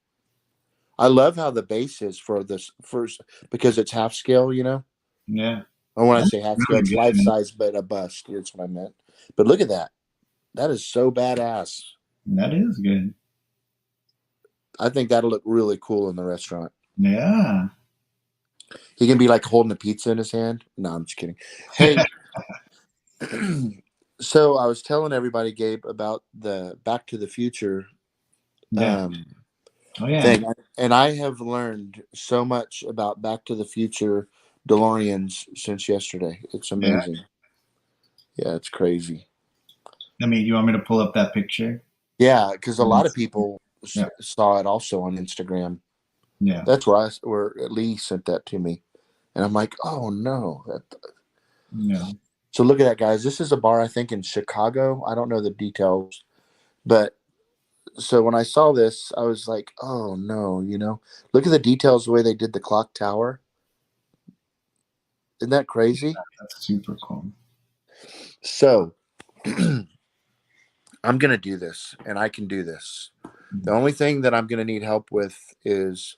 I love how the base is for this first because it's half scale, you know. Yeah, Or when I that's say half scale, really it's good, life man. size, but a bust. That's what I meant. But look at that. That is so badass. That is good. I think that'll look really cool in the restaurant. Yeah. He can be like holding a pizza in his hand. No, I'm just kidding. Hey, so I was telling everybody, Gabe, about the Back to the Future Yeah. um, Oh yeah. thing, and I have learned so much about Back to the Future DeLoreans since yesterday. It's Yeah. amazing. Yeah, it's crazy. I mean, you want me to pull up that picture? Yeah, because a lot of people Yeah. saw it also on Instagram. Yeah. That's where Lee sent that to me, and I'm like, oh no. Yeah. So look at that, guys. This is a bar I think in Chicago. I don't know the details, but so when I saw this, I was like, oh no, look at the details the way they did the clock tower. Isn't that crazy? That's super cool. So I'm going to do this and I can do this. The only thing that I'm going to need help with is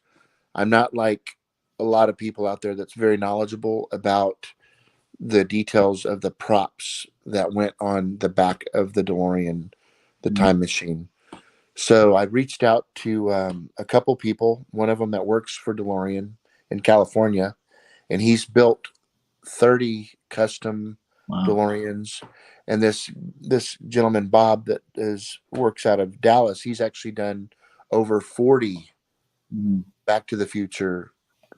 I'm not like a lot of people out there that's very knowledgeable about the details of the props that went on the back of the DeLorean, the time machine. So I reached out to a couple people, one of them that works for DeLorean in California, and he's built 30 custom Wow. DeLoreans. And this gentleman Bob that works out of Dallas, he's actually done over 40 Mm. Back to the Future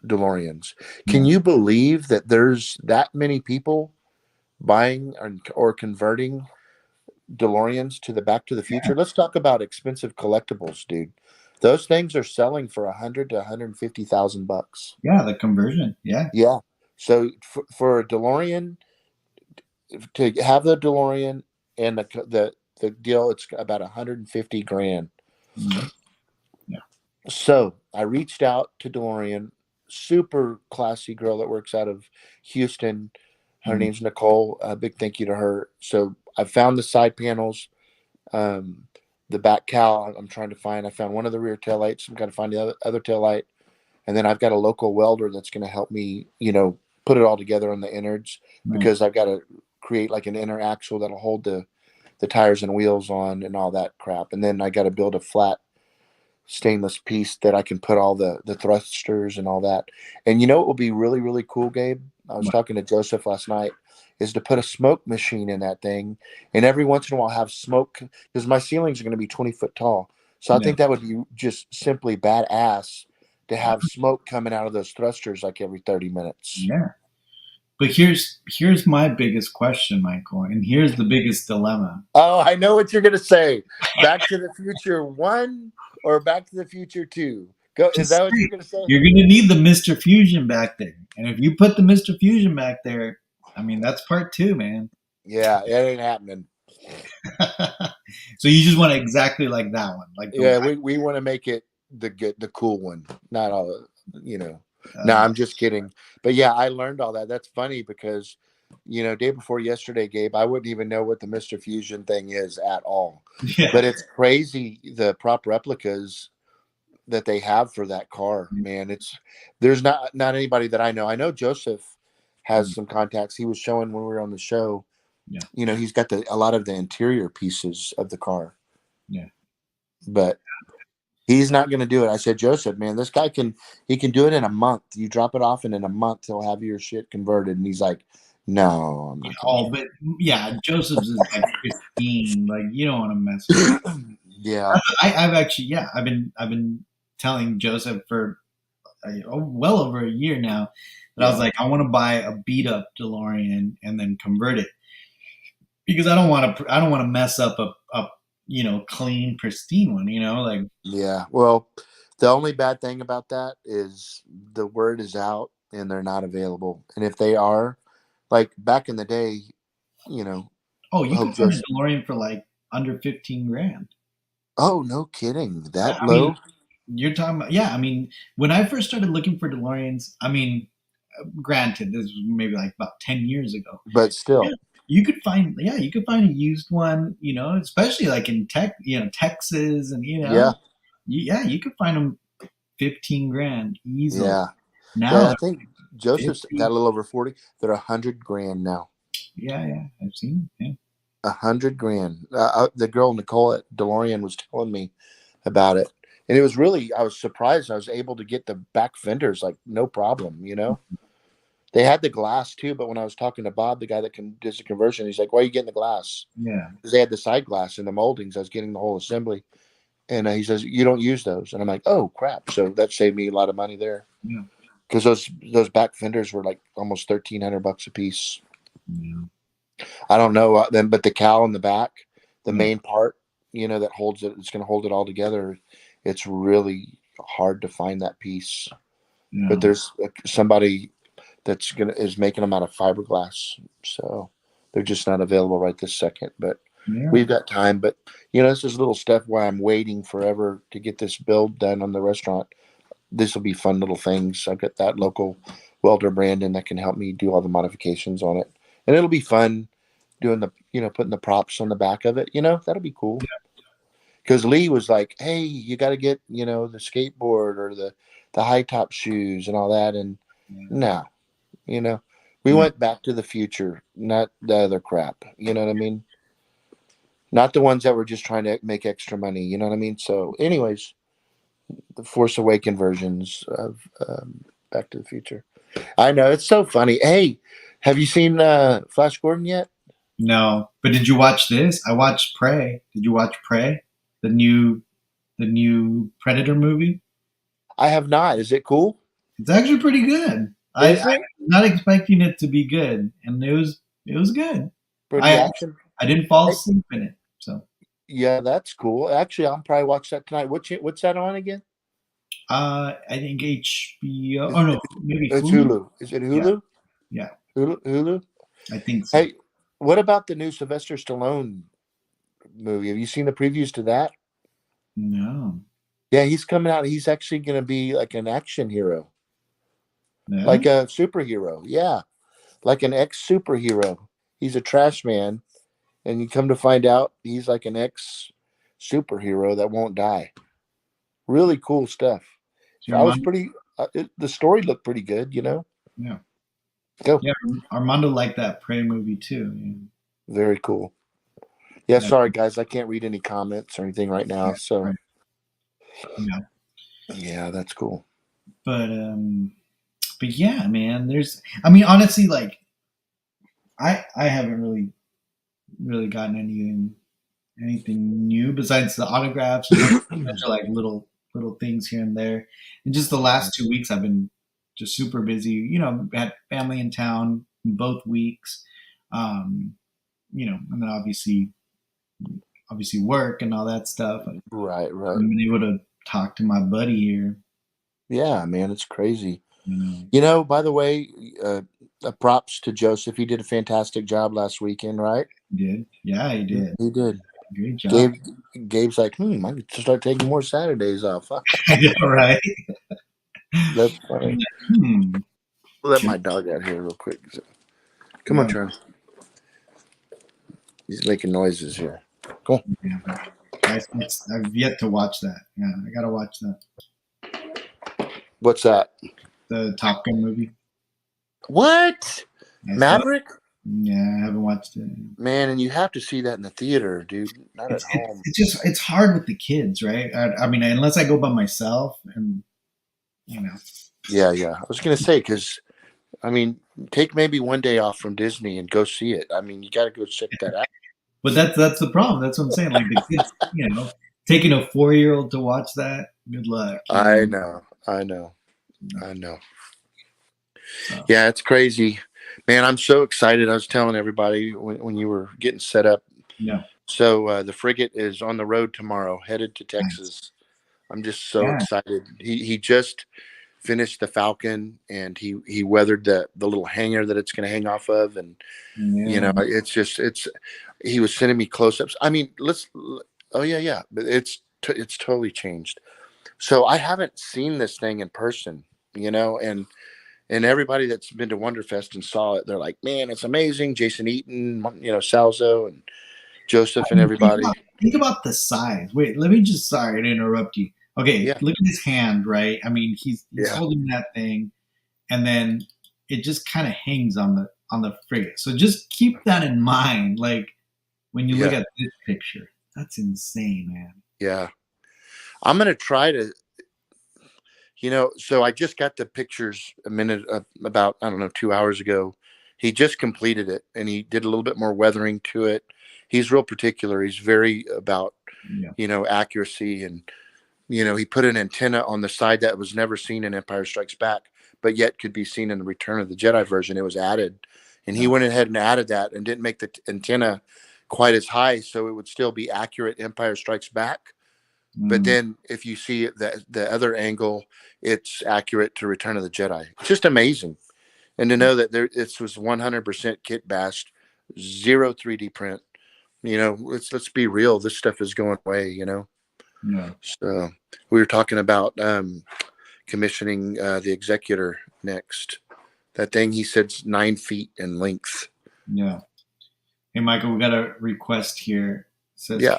DeLoreans. Can Yeah. you believe that there's that many people buying or converting DeLoreans to the Back to the Future? Let's talk about expensive collectibles, dude. Those things are selling for 100 to 150,000 bucks. Yeah. The conversion. Yeah. Yeah. So for a DeLorean to have the DeLorean and the deal, it's about 150 grand. Yeah. Yeah. So I reached out to DeLorean, super classy girl that works out of Houston. Her Mm. name's Nicole. A big thank you to her. So I found the side panels, um, the back cowl. I'm trying to find. I found one of the rear taillights. I'm going to find the other tail light, and then I've got a local welder that's going to help me, put it all together on the innards Right. because I've got to create like an inner axle that'll hold the tires and wheels on and all that crap. And then I got to build a flat stainless piece that I can put all the thrusters and all that. And you know what will be really, really cool, Gabe? I was talking to Joseph last night, is to put a smoke machine in that thing and every once in a while have smoke because my ceilings are going to be 20 foot tall. So I Yeah. think that would be just simply badass to have smoke coming out of those thrusters like every 30 minutes. Yeah. But here's my biggest question, Michael, and here's the biggest dilemma. Oh, I know what you're going to say. Back to the Future 1 or Back to the Future 2? Go. Is that what you're going to say? You're gonna need the Mr. Fusion back there, and if you put the Mr. Fusion back there, I mean that's part two, man. Yeah, it ain't happening. So you just want it exactly like that one, like the Yeah, we want to make it the cool one, not all. No, uh, I'm just kidding. But yeah, I learned all that. That's funny because, day before yesterday, Gabe, I wouldn't even know what the Mr. Fusion thing is at all. yeah, But it's crazy the prop replicas that they have for that car, man. There's not anybody that I know. I know Joseph has some contacts. He was showing when we were on the show. yeah, He's got a lot of the interior pieces of the car, yeah. but he's not going to do it. I said, Joseph, man, this guy he can do it in a month. You drop it off and in a month he'll have your shit converted. And he's like, no, I'm not Oh, but yeah, Joseph's is like pristine. Like you don't want to mess with it. yeah. I've actually, yeah, I've been telling Joseph for well over a year now that I was Yeah. like, I want to buy a beat up DeLorean and then convert it because I don't want to mess up a clean, pristine one. Like Yeah. Well, the only bad thing about that is the word is out and they're not available. And if they are, like back in the day, you know, oh, you Hope could find a just, DeLorean for like under 15 grand. oh, no kidding. That I mean, low? you're talking about, yeah. I mean, when I first started looking for DeLoreans, I mean, granted, this was maybe like about 10 years ago. But Yeah, still, you could find a used one, especially like in Texas, and yeah. yeah, you could find them 15 grand easily. Yeah. Now I think Joseph's got 50. a little over 40. They're 100 grand now. Yeah, I've seen them. 100 grand. The girl Nicole at Delorean was telling me about it, and it was really. I was surprised. I was able to get the back fenders like no problem. They had the glass too, but when I was talking to Bob, the guy that does the conversion, he's like, "Why are you getting the glass?" Yeah, Because they had the side glass in the moldings. I was getting the whole assembly, and he says, "You don't use those," and I'm like, "Oh crap!" So that saved me a lot of money there yeah, because those back fenders were like almost $1,300 a piece. yeah, I don't know them, but the cowl in the back, the yeah, main part, that holds it, it's going to hold it all together. It's really hard to find that piece. But yeah, there's somebody is making them out of fiberglass, so they're just not available right this second. But yeah, we've got time. But this is little stuff why I'm waiting forever to get this build done on the restaurant. This will be fun little things. I've got that local welder Brandon that can help me do all the modifications on it, and it'll be fun doing the putting the props on the back of it. That'll be cool. Because Lee was like, "Hey, you got to get the skateboard or the high top shoes and all that." And yeah, no, you know, we yeah, went back to the future, not the other crap. You know what I mean? Not the ones that were just trying to make extra money. You know what I mean? So, anyways, the Force Awaken versions of Back to the Future. I know it's so funny. Hey, have you seen Flash Gordon yet? No, but did you watch this? I watched Prey. Did you watch Prey? The new Predator movie? I have not. Is it cool? It's actually pretty good. I Is was it not expecting it to be good, and it was good. pretty I action? I didn't fall Hey, asleep in it. So yeah, that's cool. Actually, I'll probably watch that tonight. What's that on again? I think HBO. Is Oh no, maybe It's Hulu. Hulu. Is it Yeah, Hulu? yeah, Hulu? I think so. Hey, what about the new Sylvester Stallone movie? Have you seen the previews to that? No, Yeah, he's coming out. He's actually going to be like an action hero, no, like a superhero. Yeah, like an ex superhero. He's a trash man, and you come to find out he's like an ex superhero that won't die. Really cool stuff. so I was Armando. pretty. The story looked pretty good. Yeah, Go. yeah, Armando liked that Prey movie too. Very cool. Yeah, Yeah, sorry guys, I can't read any comments or anything right now. So right. Yeah, yeah, that's cool. but yeah, man. I mean, honestly, like I haven't really gotten anything new besides the autographs and a bunch of like little things here and there. And just the last 2 weeks, I've been just super busy. Had family in town both weeks. Um, and then obviously work and all that stuff. I've Right, right. been able to talk to my buddy here. Yeah, man, it's crazy. You know, By the way, props to Joseph. He did a fantastic job last weekend, right? he did. Yeah, he did. He did. Great job. Gabe, Gabe's like, I need to start taking more Saturdays off. Yeah, right. That's funny. Hmm. Let my dog out here real quick. Come on, Yeah. Charlie. He's making noises here. Come on. Yeah. I've yet to watch that. Yeah, I gotta watch that. What's that? The Top Gun movie. What? I still, Maverick? yeah, I haven't watched it. Man, and you have to see that in the theater, dude. Not at It's home. it's hard with the kids, right? I mean, unless I go by myself, and you know, Yeah. I was gonna say because take maybe one day off from Disney and go see it. You got to go check that out. but that's the problem. That's what I'm saying. Like the kids, taking a 4-year-old to watch that. Good luck. I know. So, Yeah, it's crazy, man. I'm so excited. I was telling everybody when you were getting set up. yeah. So the frigate is on the road tomorrow, headed to Nice. Texas. I'm just so Yeah. excited. He just finished the Falcon, and he weathered the little hangar that it's going to hang off of, and Yeah. it's he was sending me close-ups. I mean, oh yeah, but it's totally changed. So I haven't seen this thing in person, and everybody that's been to Wonderfest and saw it, they're like, man, it's amazing. Jason Eaton, Salzo and Joseph and everybody. Think about the size. Wait, let me just, sorry to interrupt you. Okay, Yeah, look at his hand, right? I mean, he's yeah, holding that thing, and then it just kind of hangs on the frigate. So just keep that in mind, like when you look yeah, at this picture. That's insane, man. yeah. I'm gonna try to, So I just got the pictures a minute about, I don't know, 2 hours ago. He just completed it, and he did a little bit more weathering to it. He's real particular. He's very about Yeah. accuracy, and he put an antenna on the side that was never seen in Empire Strikes Back, but yet could be seen in the Return of the Jedi version. It was added, and he Yeah. went ahead and added that and didn't make the antenna quite as high, so it would still be accurate Empire Strikes Back. But Mm, then if you see it, the other angle, it's accurate to Return of the Jedi. It's just amazing. And to know that it was 100% kit bashed, zero 3D print. Let's be real. This stuff is going away. yeah. So we were talking about commissioning the Executor next. That thing he said's 9 feet in length. Yeah. Hey, Michael, we got a request here. It says, Yeah.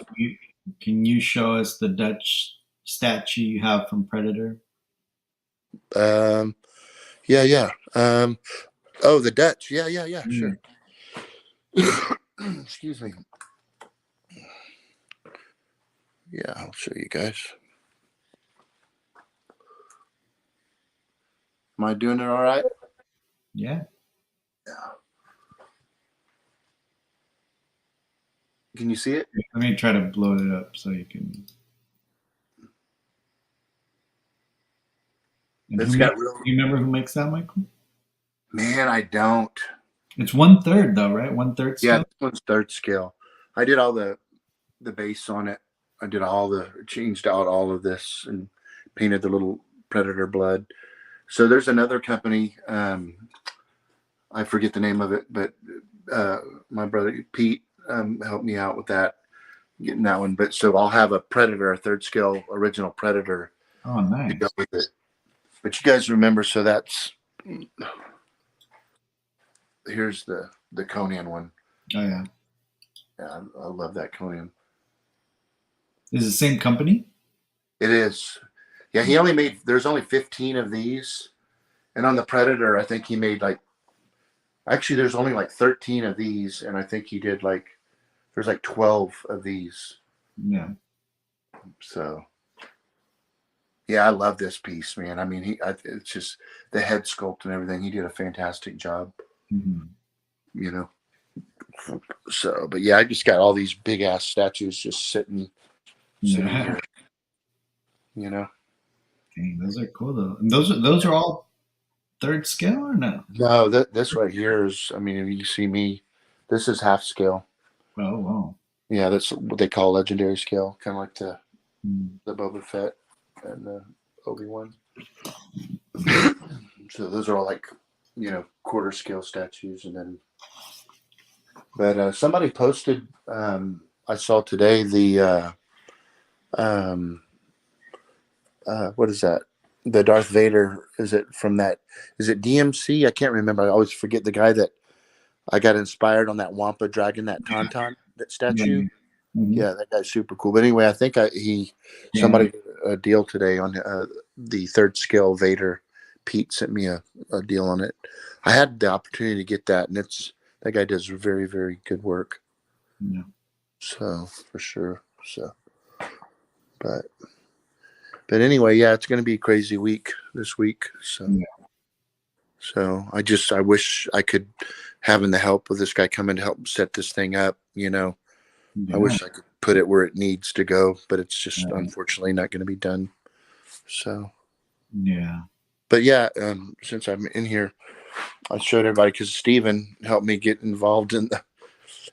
can you show us the Dutch statue you have from Predator? Um, yeah. Oh, the Dutch. Yeah, Yeah. sure. Excuse me. Yeah, I'll show you guys. Am I doing it all right? Yeah. Yeah. Can you see it? Let me try to blow it up so you can. And It's got real. do you remember who makes that, Michael? Man, I don't. It's 1/3 though, right? 1/3 Yeah, scale. this one's third scale. I did all the base on it. I did changed out all of this and painted the little predator blood. So there's another company. I forget the name of it, but my brother Pete helped me out with that, getting that one. But so I'll have a predator, a third scale original predator Oh, to nice. go with it. But you guys remember, so here's the Conan one. Oh yeah. Yeah, I love that Conan. Is it the same company? It is. Yeah, there's only 15 of these. And on the Predator, I think he made actually, there's only 13 of these. And I think he did there's 12 of these. Yeah. So, yeah, I love this piece, man. I mean, it's just the head sculpt and everything. He did a fantastic job, Mm-hmm. So, but yeah, I just got all these big ass statues just sitting Yeah. here. Dang, those are cool though. And those are all third scale or no? No, this right here is, I mean, if you see me, this is half scale. Oh wow. Yeah, that's what they call legendary scale, kind of like Mm. the Boba Fett and the Obi-Wan. So those are all quarter scale statues, but somebody posted. I saw today what is that? The Darth Vader. Is it from that? Is it DMC? I can't remember. I always forget the guy that I got inspired on that Wampa dragon, that Tauntaun, that Yeah. statue. Mm-hmm. Yeah, that guy's super cool. But anyway, I think somebody did a deal today on the third scale Vader. Pete sent me a deal on it. I had the opportunity to get that, and that guy does very, very good work. Yeah. So for sure. So, but anyway, yeah, it's going to be a crazy week this week. So, so I wish I could having the help of this guy coming to help set this thing up. Yeah. I wish I could put it where it needs to go, but it's just unfortunately not going to be done. So, yeah. But yeah, since I'm in here, I showed everybody because Steven helped me get involved in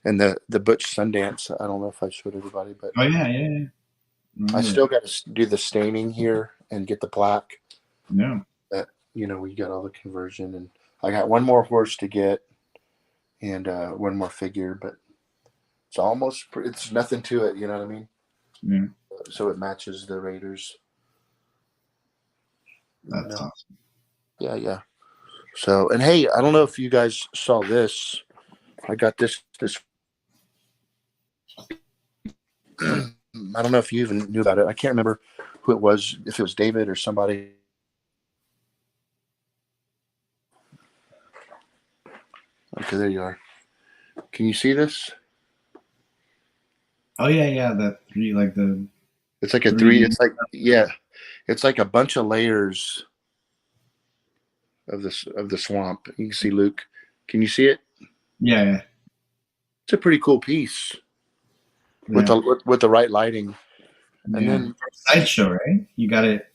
the Butch Sundance. I don't know if I showed everybody, but Oh yeah. I still got to do the staining here and get the plaque. Yeah. That we got all the conversion, and I got one more horse to get, and one more figure, but it's nothing to it. You know what I mean? Yeah. So it matches the Raiders. That's awesome. Yeah. So, and hey, I don't know if you guys saw this. I got this. I don't know if you even knew about it. I can't remember who it was, if it was David or somebody. Okay, there you are. Can you see this? Oh yeah. That three, like the. It's like a three. It's like it's like a bunch of layers of the swamp. You can see Luke. Can you see it? Yeah. It's a pretty cool piece with the right lighting. Yeah. And then sideshow, right? You got it.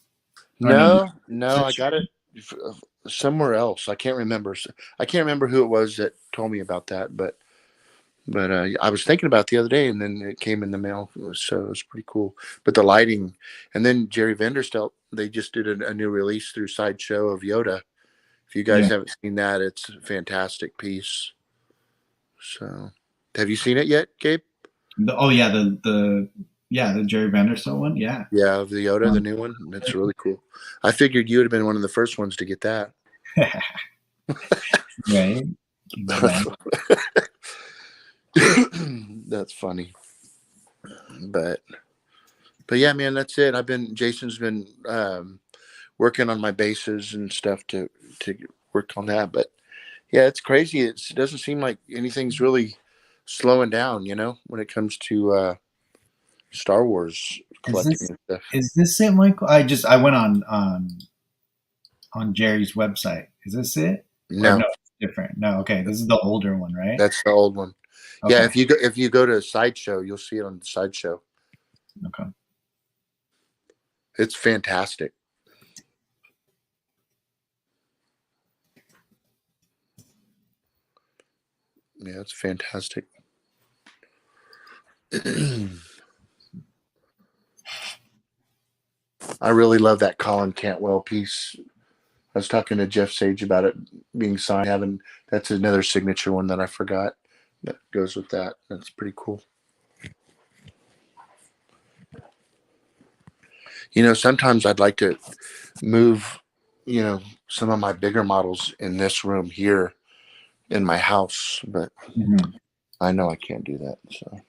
No, I got it somewhere else. I can't remember. I can't remember who it was that told me about that, but I was thinking about it the other day, and then it came in the mail, so it was pretty cool. But the lighting, and then Jerry Vanderstelt, they just did a new release through Sideshow of Yoda. If you guys haven't seen that, it's a fantastic piece. So, have you seen it yet, Gabe? The Jerry Vanderstelt one. Yeah. Yeah, the Yoda, the new one. That's really cool. I figured you would have been one of the first ones to get that. Right. That's funny. But yeah, man, that's it. Jason's been working on my bases and stuff to work on that. But yeah, it's crazy. It doesn't seem like anything's really slowing down, when it comes to Star Wars collecting and stuff. Is this it, Michael? I went on Jerry's website. Is this it? No, it's different. No, okay. This is the older one, right? That's the old one. Okay. Yeah, if you go to Sideshow, you'll see it on the Sideshow. Okay. It's fantastic. Yeah, it's fantastic. I really love that Colin Cantwell piece. I was talking to Jeff Sage about it being signed. That's another signature one that I forgot that goes with that. That's pretty cool. Sometimes I'd like to move, some of my bigger models in this room here in my house, but I know I can't do that. So.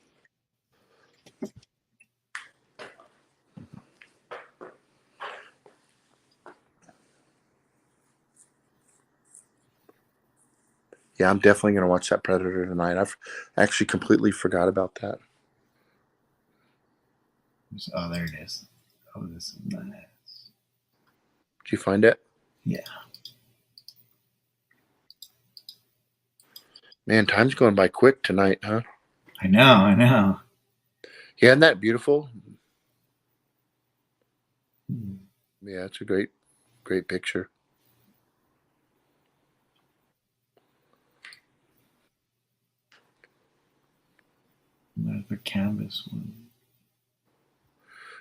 Yeah, I'm definitely going to watch that Predator tonight. I've actually completely forgot about that. Oh, there it is. Oh, this is nice. Did you find it? Yeah. Man, time's going by quick tonight, huh? I know. Yeah, isn't that beautiful? Yeah, it's a great picture. The canvas one.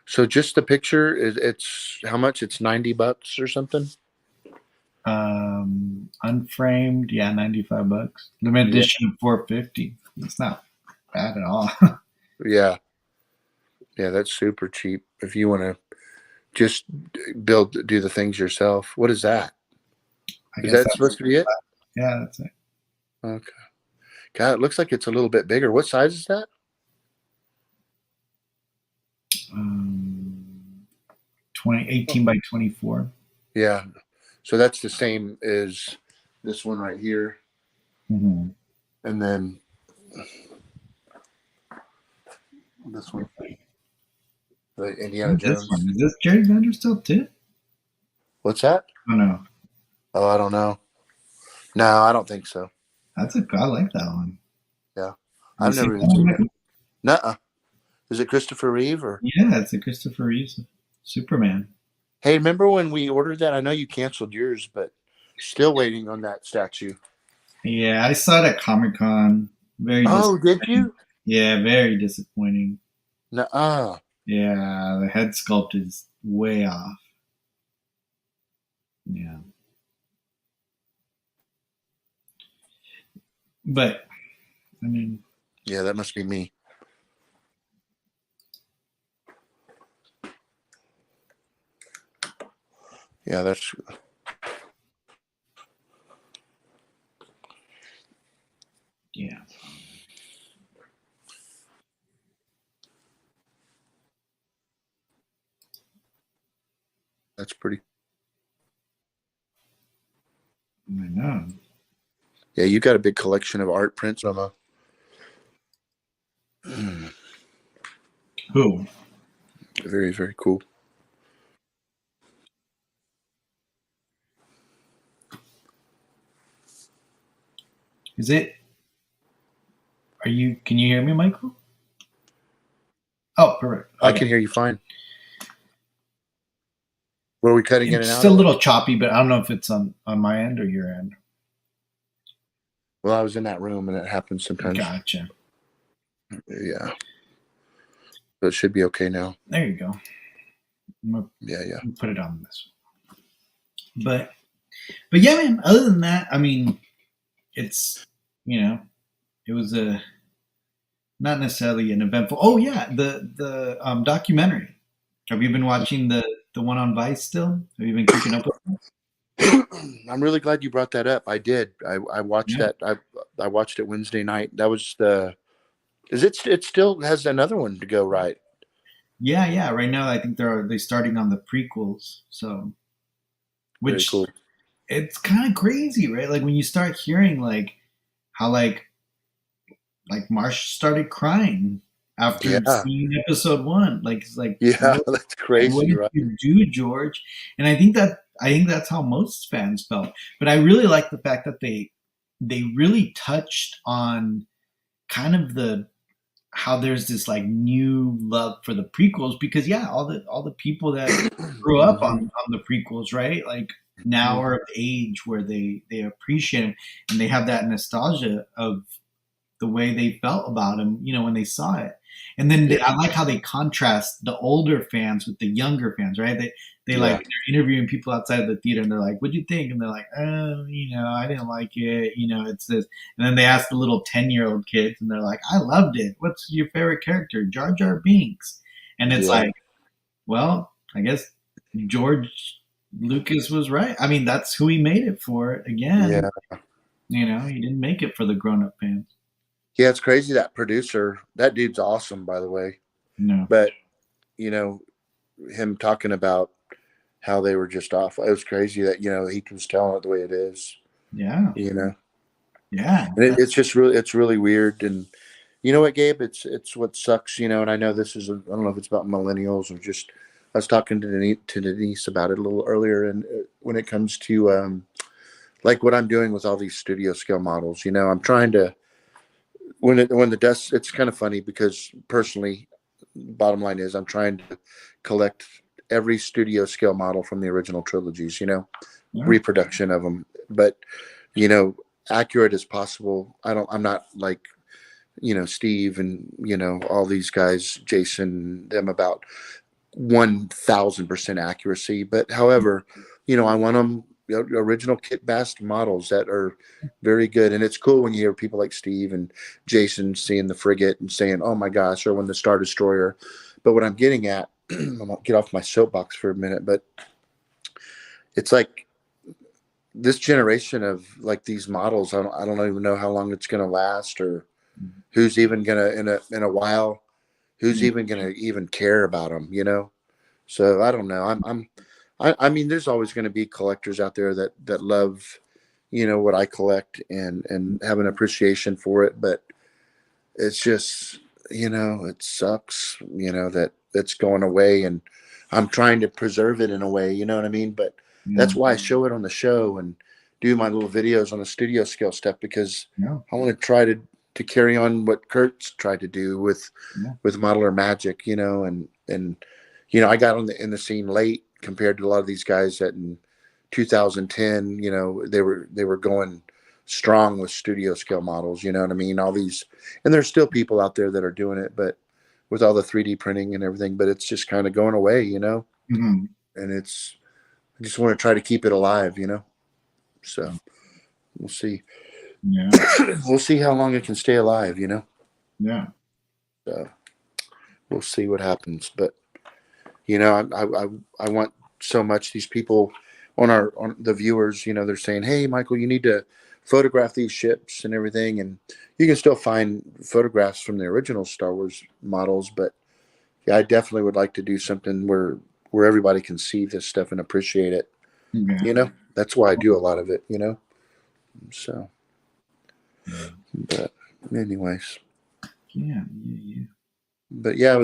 So just the picture, it's how much? It's $90 or something? Unframed, yeah, $95. Limited edition, $450. It's not bad at all. Yeah, that's super cheap if you want to just do the things yourself. What is that? Is that supposed to be it? Yeah, that's it. Okay. God, it looks like it's a little bit bigger. What size is that? 18 by 24. Yeah. So that's the same as this one right here. Mm-hmm. And then this one. The Indiana Jones. This one. Is this Jerry Vanderstelt too? What's that? Oh, no. Oh, I don't know. No, I don't think so. I like that one. Yeah. I've never even seen it. Nuh-uh. Is it Christopher Reeve or? Yeah, it's a Christopher Reeve Superman. Hey, remember when we ordered that? I know you canceled yours, but still waiting on that statue. Yeah, I saw it at Comic-Con. Very Oh, did disappointing. you? Yeah, very disappointing. Nuh-uh. Yeah, the head sculpt is way off. Yeah. But, I mean, Yeah, that must be me. Yeah, that's. yeah. That's pretty. I know. Yeah, you got a big collection of art prints, Mama. Who? Very, very cool. Is it? Can you hear me, Michael? Oh, perfect. I Okay. can hear you fine. Were we cutting in and It's out? still a little choppy, but I don't know if it's on my end or your end. Well, I was in that room, and it happens sometimes. Gotcha. Yeah. But it should be okay now. There you go. Yeah. Put it on this. But yeah, man. Other than that, I mean, it's it was a not necessarily an eventful. Oh yeah, the documentary. Have you been watching the one on Vice still? Have you been keeping up with it? I'm really glad you brought that up. I did. I watched that. I watched it Wednesday night. That was the. Is it? It still has another one to go, right? Yeah. Right now, I think they're starting on the prequels. So, Very cool. It's kind of crazy, right? Like when you start hearing like how like Marsh started crying after seeing episode 1. Like it's like that's crazy. What did you do, George? And I think that's how most fans felt. But I really like the fact that they really touched on kind of how there's this like new love for the prequels, because all the people that grew up on the prequels, right? Like now are of age where they appreciate them and they have that nostalgia of the way they felt about him, when they saw it. And then I like how they contrast the older fans with the younger fans, right? They like they're interviewing people outside of the theater and they're like, "What'd you think?" And they're like, "Oh, I didn't like it. It's this." And then they ask the little 10-year-old kids and they're like, "I loved it. What's your favorite character?" Jar Jar Binks. And it's like, well, I guess George Lucas was right. I mean, that's who he made it for. Again, he didn't make it for the grown-up fans. Yeah, it's crazy. That producer, that dude's awesome, by the way. No. But, him talking about how they were just off. It was crazy that, he was telling it the way it is. Yeah. Yeah. And it's just really, it's really weird. And you know what, Gabe? It's what sucks, and I know this is, I don't know if it's about millennials or just, I was talking to Denise about it a little earlier. And when it comes to, like what I'm doing with all these studio scale models, I'm trying to, when the dust, it's kind of funny because personally, bottom line is I'm trying to collect every studio scale model from the original trilogies, reproduction of them, but accurate as possible. I'm not like, Steve and, all these guys, Jason, them about 1,000% accuracy. But however, I want them original kit bast models that are very good. And it's cool when you hear people like Steve and Jason seeing the frigate and saying, "Oh my gosh," or when the Star Destroyer. But what I'm getting at, I'm gonna get off my soapbox for a minute, but it's like this generation of like these models, I don't even know how long it's gonna last or who's even gonna in a while, who's even gonna even care about them, So I don't know. I mean, there's always going to be collectors out there that love, what I collect and have an appreciation for it. But it's just, it sucks, that it's going away, and I'm trying to preserve it in a way, you know what I mean? But that's why I show it on the show and do my little videos on the studio scale stuff, because I want to try to to carry on what Kurt's tried to do with Yeah. Modeler Magic, you know, and I got in the scene late compared to a lot of these guys that in 2010, you know, they were going strong with studio scale models, you know what I mean? All these, and there's still people out there that are doing it, but with all the 3D printing and everything, but it's just kind of going away, you know? Mm-hmm. And I just want to try to keep it alive, you know? So we'll see. Yeah. We'll see how long it can stay alive, you know? Yeah. So we'll see what happens. But, you know, I want so much these people on the viewers, you know, they're saying, hey, Michael, you need to photograph these ships and everything. And you can still find photographs from the original Star Wars models. But yeah, I definitely would like to do something where everybody can see this stuff and appreciate it. Yeah. You know, that's why I do a lot of it, you know? So, but anyways, Yeah. but yeah,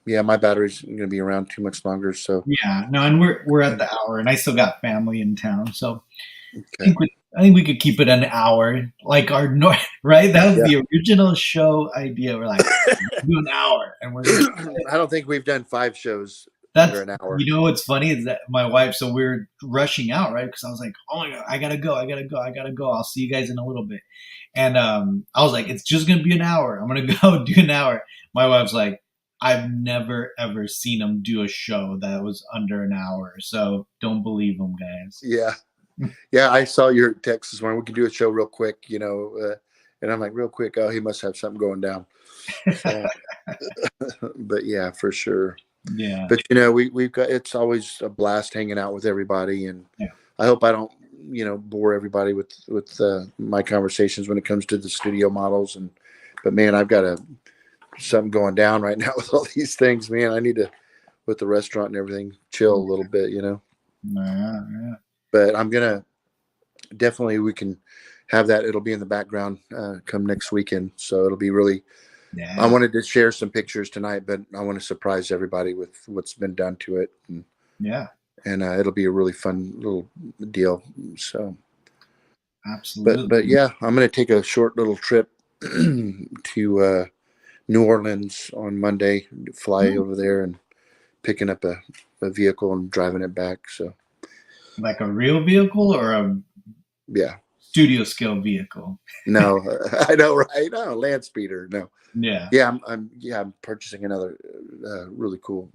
yeah, my battery's going to be around too much longer. So, Yeah. No, and we're at the hour, and I still got family in town, so okay. I think we could keep it an hour, like our right. That was Yeah. the original show idea. We're like, do an hour, and we're gonna. I don't think we've done 5 shows That's under an hour. you know what's funny is that my wife. So we're rushing out, right? Because I was like, oh my god, I gotta go. I'll see you guys in a little bit. And I was like, it's just gonna be an hour. I'm gonna go do an hour. My wife's like, I've never ever seen them do a show that was under an hour. So don't believe them, guys. Yeah. Yeah, I saw your text this morning. We could do a show real quick, you know, and I'm like, real quick. Oh, he must have something going down. So, but yeah, for sure. Yeah. But you know, we've got, it's always a blast hanging out with everybody, and Yeah. I hope I don't, you know, bore everybody with my conversations when it comes to the studio models. And but man, I've got something going down right now with all these things, man. I need to, with the restaurant and everything, chill a little bit, you know. Yeah. But I'm gonna definitely, we can have that. It'll be in the background come next weekend, so it'll be really. Yeah. I wanted to share some pictures tonight, but I want to surprise everybody with what's been done to it. And, Yeah. And it'll be a really fun little deal. So, Absolutely. but yeah, I'm going to take a short little trip to New Orleans on Monday, fly over there and picking up a vehicle and driving it back. So, Like a real vehicle or a yeah, studio scale vehicle? no, I know, right? No, land speeder. No, Yeah. yeah, I'm purchasing another really cool,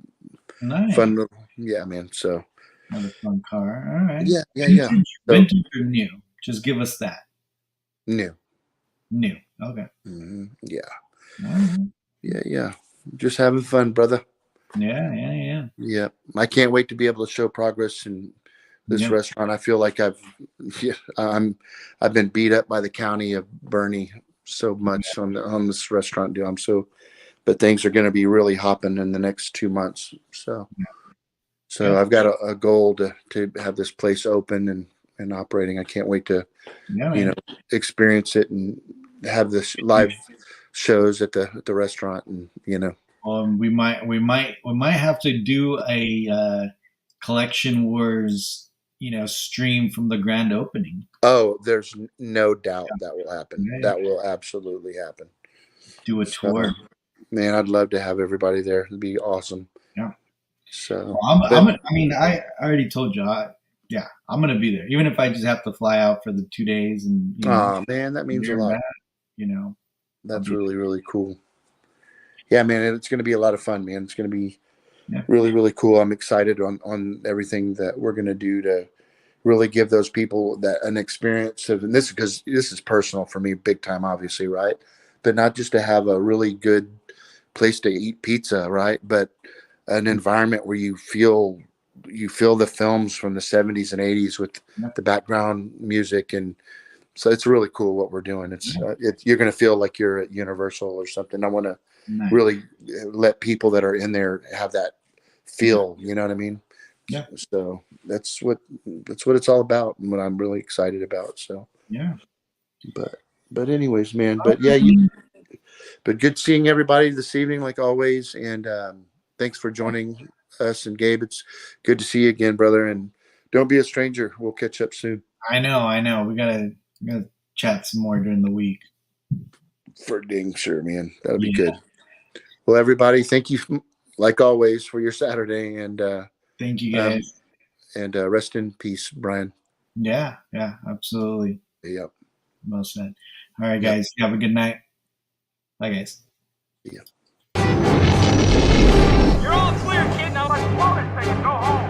Nice. fun little, yeah, man. So, Another fun car. All right. yeah. So, Vintage or new? Just give us that. new. New. Okay. Yeah. All right. Yeah. Just having fun, brother. Yeah. Yeah. I can't wait to be able to show progress in this restaurant. I feel like I've been beat up by the county of Bernie so much on this restaurant deal. But things are going to be really hopping in the next 2 months. So I've got a goal to have this place open and operating. I can't wait to, experience it and have this live shows at the restaurant, and we might have to do a collection wars stream from the grand opening. Oh, there's no doubt that will happen. Yeah. That will absolutely happen. Do a tour. Man, I'd love to have everybody there. It'd be awesome. Yeah. So I already told you. I'm gonna be there, even if I just have to fly out for the 2 days. And oh man, that means a lot. That's really, really cool. Yeah, man, it's gonna be a lot of fun, man. It's gonna be really, really cool. I'm excited on everything that we're gonna do to really give those people an experience of, and because this is personal for me, big time, obviously, right? But not just to have a really good place to eat pizza, right? But an environment where you feel the films from the 70s and 80s with the background music, and so it's really cool what we're doing. You're going to feel like you're at Universal or something. I want to really let people that are in there have that feel. You know what I mean? Yeah. So that's what it's all about, and what I'm really excited about. So yeah. But anyways, man. But yeah, but good seeing everybody this evening, like always. And thanks for joining us. And Gabe, it's good to see you again, brother. And don't be a stranger. We'll catch up soon. I know. We gotta chat some more during the week. For dang sure, man. That'll be good. Well, everybody, thank you, like always, for your Saturday, and thank you guys. And rest in peace, Brian. Yeah, absolutely. Yep. Well said. All right, guys. Yep. Have a good night. Bye, guys. Yeah. You're all clear, kid. Now let's blow this thing and go home.